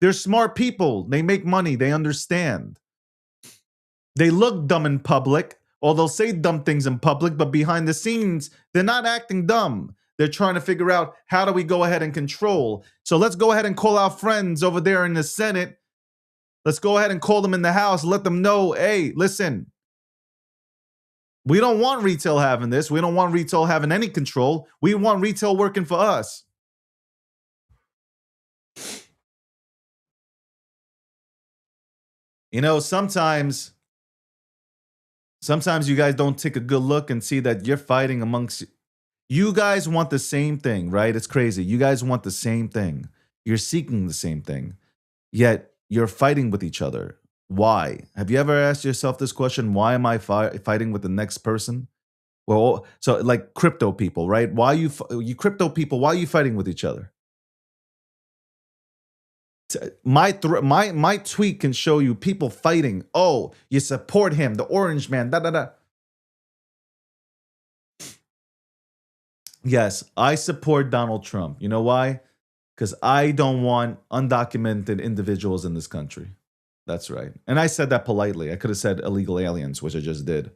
They're smart people. They make money. They understand. They look dumb in public, or they'll say dumb things in public, but behind the scenes, they're not acting dumb. They're trying to figure out, how do we go ahead and control? So let's go ahead and call our friends over there in the Senate. Let's go ahead and call them in the House. Let them know, hey, listen, we don't want retail having this. We don't want retail having any control. We want retail working for us. You know, sometimes you guys don't take a good look and see that you're fighting amongst you guys want the same thing, right? It's crazy. You guys want the same thing. You're seeking the same thing. Yet you're fighting with each other. Why? Have you ever asked yourself this question? Why am I fighting with the next person? Well, so like crypto people, right? Why you crypto people, why are you fighting with each other? My tweet can show you people fighting. Oh, you support him, the orange man, da. Yes, I support Donald Trump. You know why? Because I don't want undocumented individuals in this country. That's right. And I said that politely. I could have said illegal aliens, which I just did.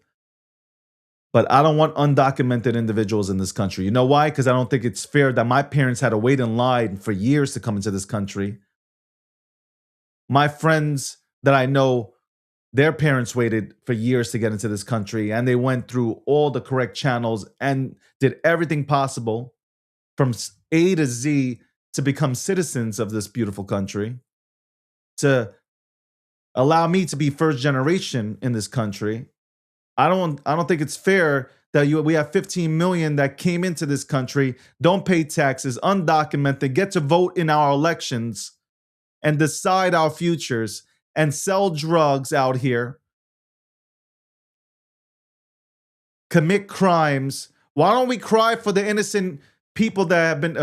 But I don't want undocumented individuals in this country. You know why? Because I don't think it's fair that my parents had to wait in line for years to come into this country. My friends that I know, their parents waited for years to get into this country, and they went through all the correct channels and did everything possible from A to Z to become citizens of this beautiful country, to allow me to be first generation in this country. I don't think it's fair that we have 15 million that came into this country, don't pay taxes, undocumented, get to vote in our elections and decide our futures and sell drugs out here, commit crimes. Why don't we cry for the innocent people that have been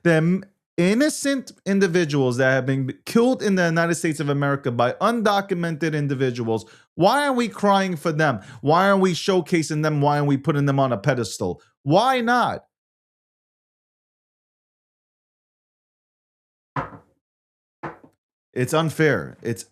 the innocent individuals that have been killed in the United States of America by undocumented individuals? Why are we crying for them? Why aren't we showcasing them? Why aren't we putting them on a pedestal? Why not? It's unfair. It's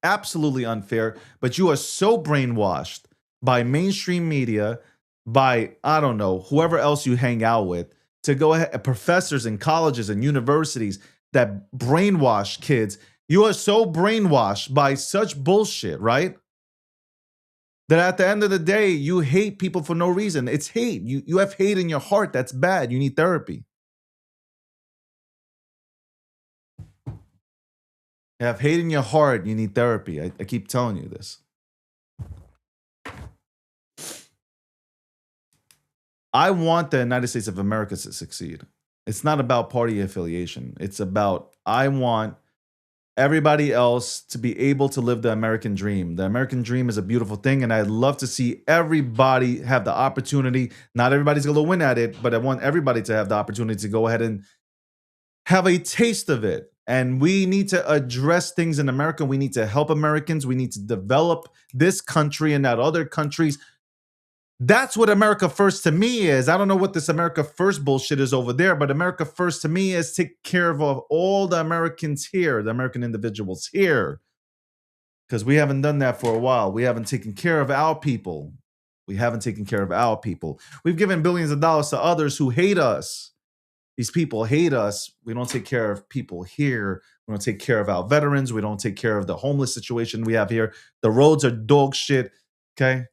absolutely unfair. But you are so brainwashed by mainstream media, by, I don't know, whoever else you hang out with, to go ahead, professors in colleges and universities that brainwash kids. You are so brainwashed by such bullshit, right? That at the end of the day, you hate people for no reason. It's hate. You have hate in your heart. That's bad. You need therapy. You have hate in your heart, you need therapy. I keep telling you this. I want the United States of America to succeed. It's not about party affiliation. It's about, I want everybody else to be able to live the American dream. The American dream is a beautiful thing, and I'd love to see everybody have the opportunity. Not everybody's going to win at it, but I want everybody to have the opportunity to go ahead and have a taste of it. And we need to address things in America. We need to help Americans. We need to develop this country and not other countries. That's what America First to me is. I don't know what this America First bullshit is over there, but America First to me is take care of all the Americans here, the American individuals here. Because we haven't done that for a while. We haven't taken care of our people. We haven't taken care of our people. We've given billions of dollars to others who hate us. These people hate us. We don't take care of people here. We don't take care of our veterans. We don't take care of the homeless situation we have here. The roads are dog shit. Okay?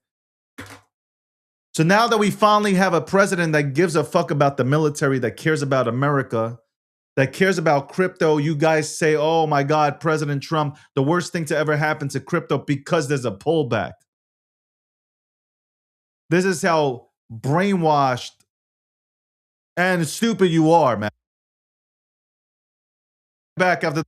So now that we finally have a president that gives a fuck about the military, that cares about America, that cares about crypto, you guys say, oh my God, President Trump, the worst thing to ever happen to crypto because there's a pullback. This is how brainwashed and stupid you are, man. Back after.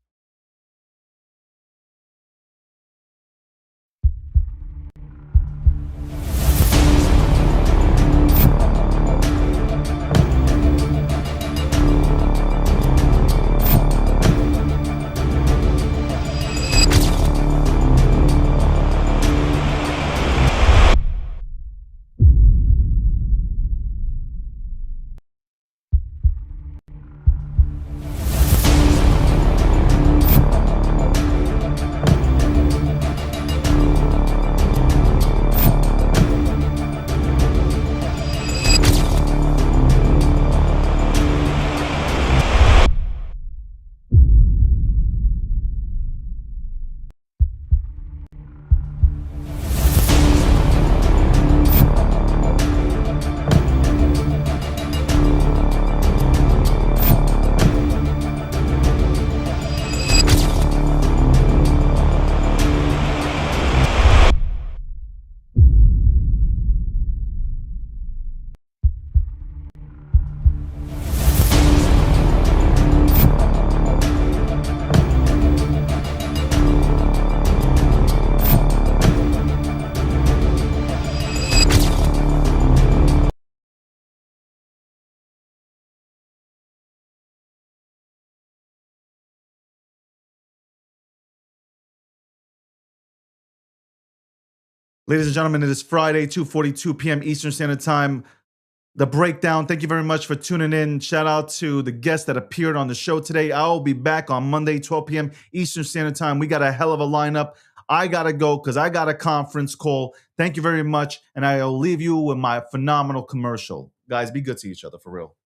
Ladies and gentlemen, it is Friday, 2:42 p.m. Eastern Standard Time. The Breakdown. Thank you very much for tuning in. Shout out to the guests that appeared on the show today. I will be back on Monday, 12 p.m. Eastern Standard Time. We got a hell of a lineup. I got to go because I got a conference call. Thank you very much. And I'll leave you with my phenomenal commercial. Guys, be good to each other, for real.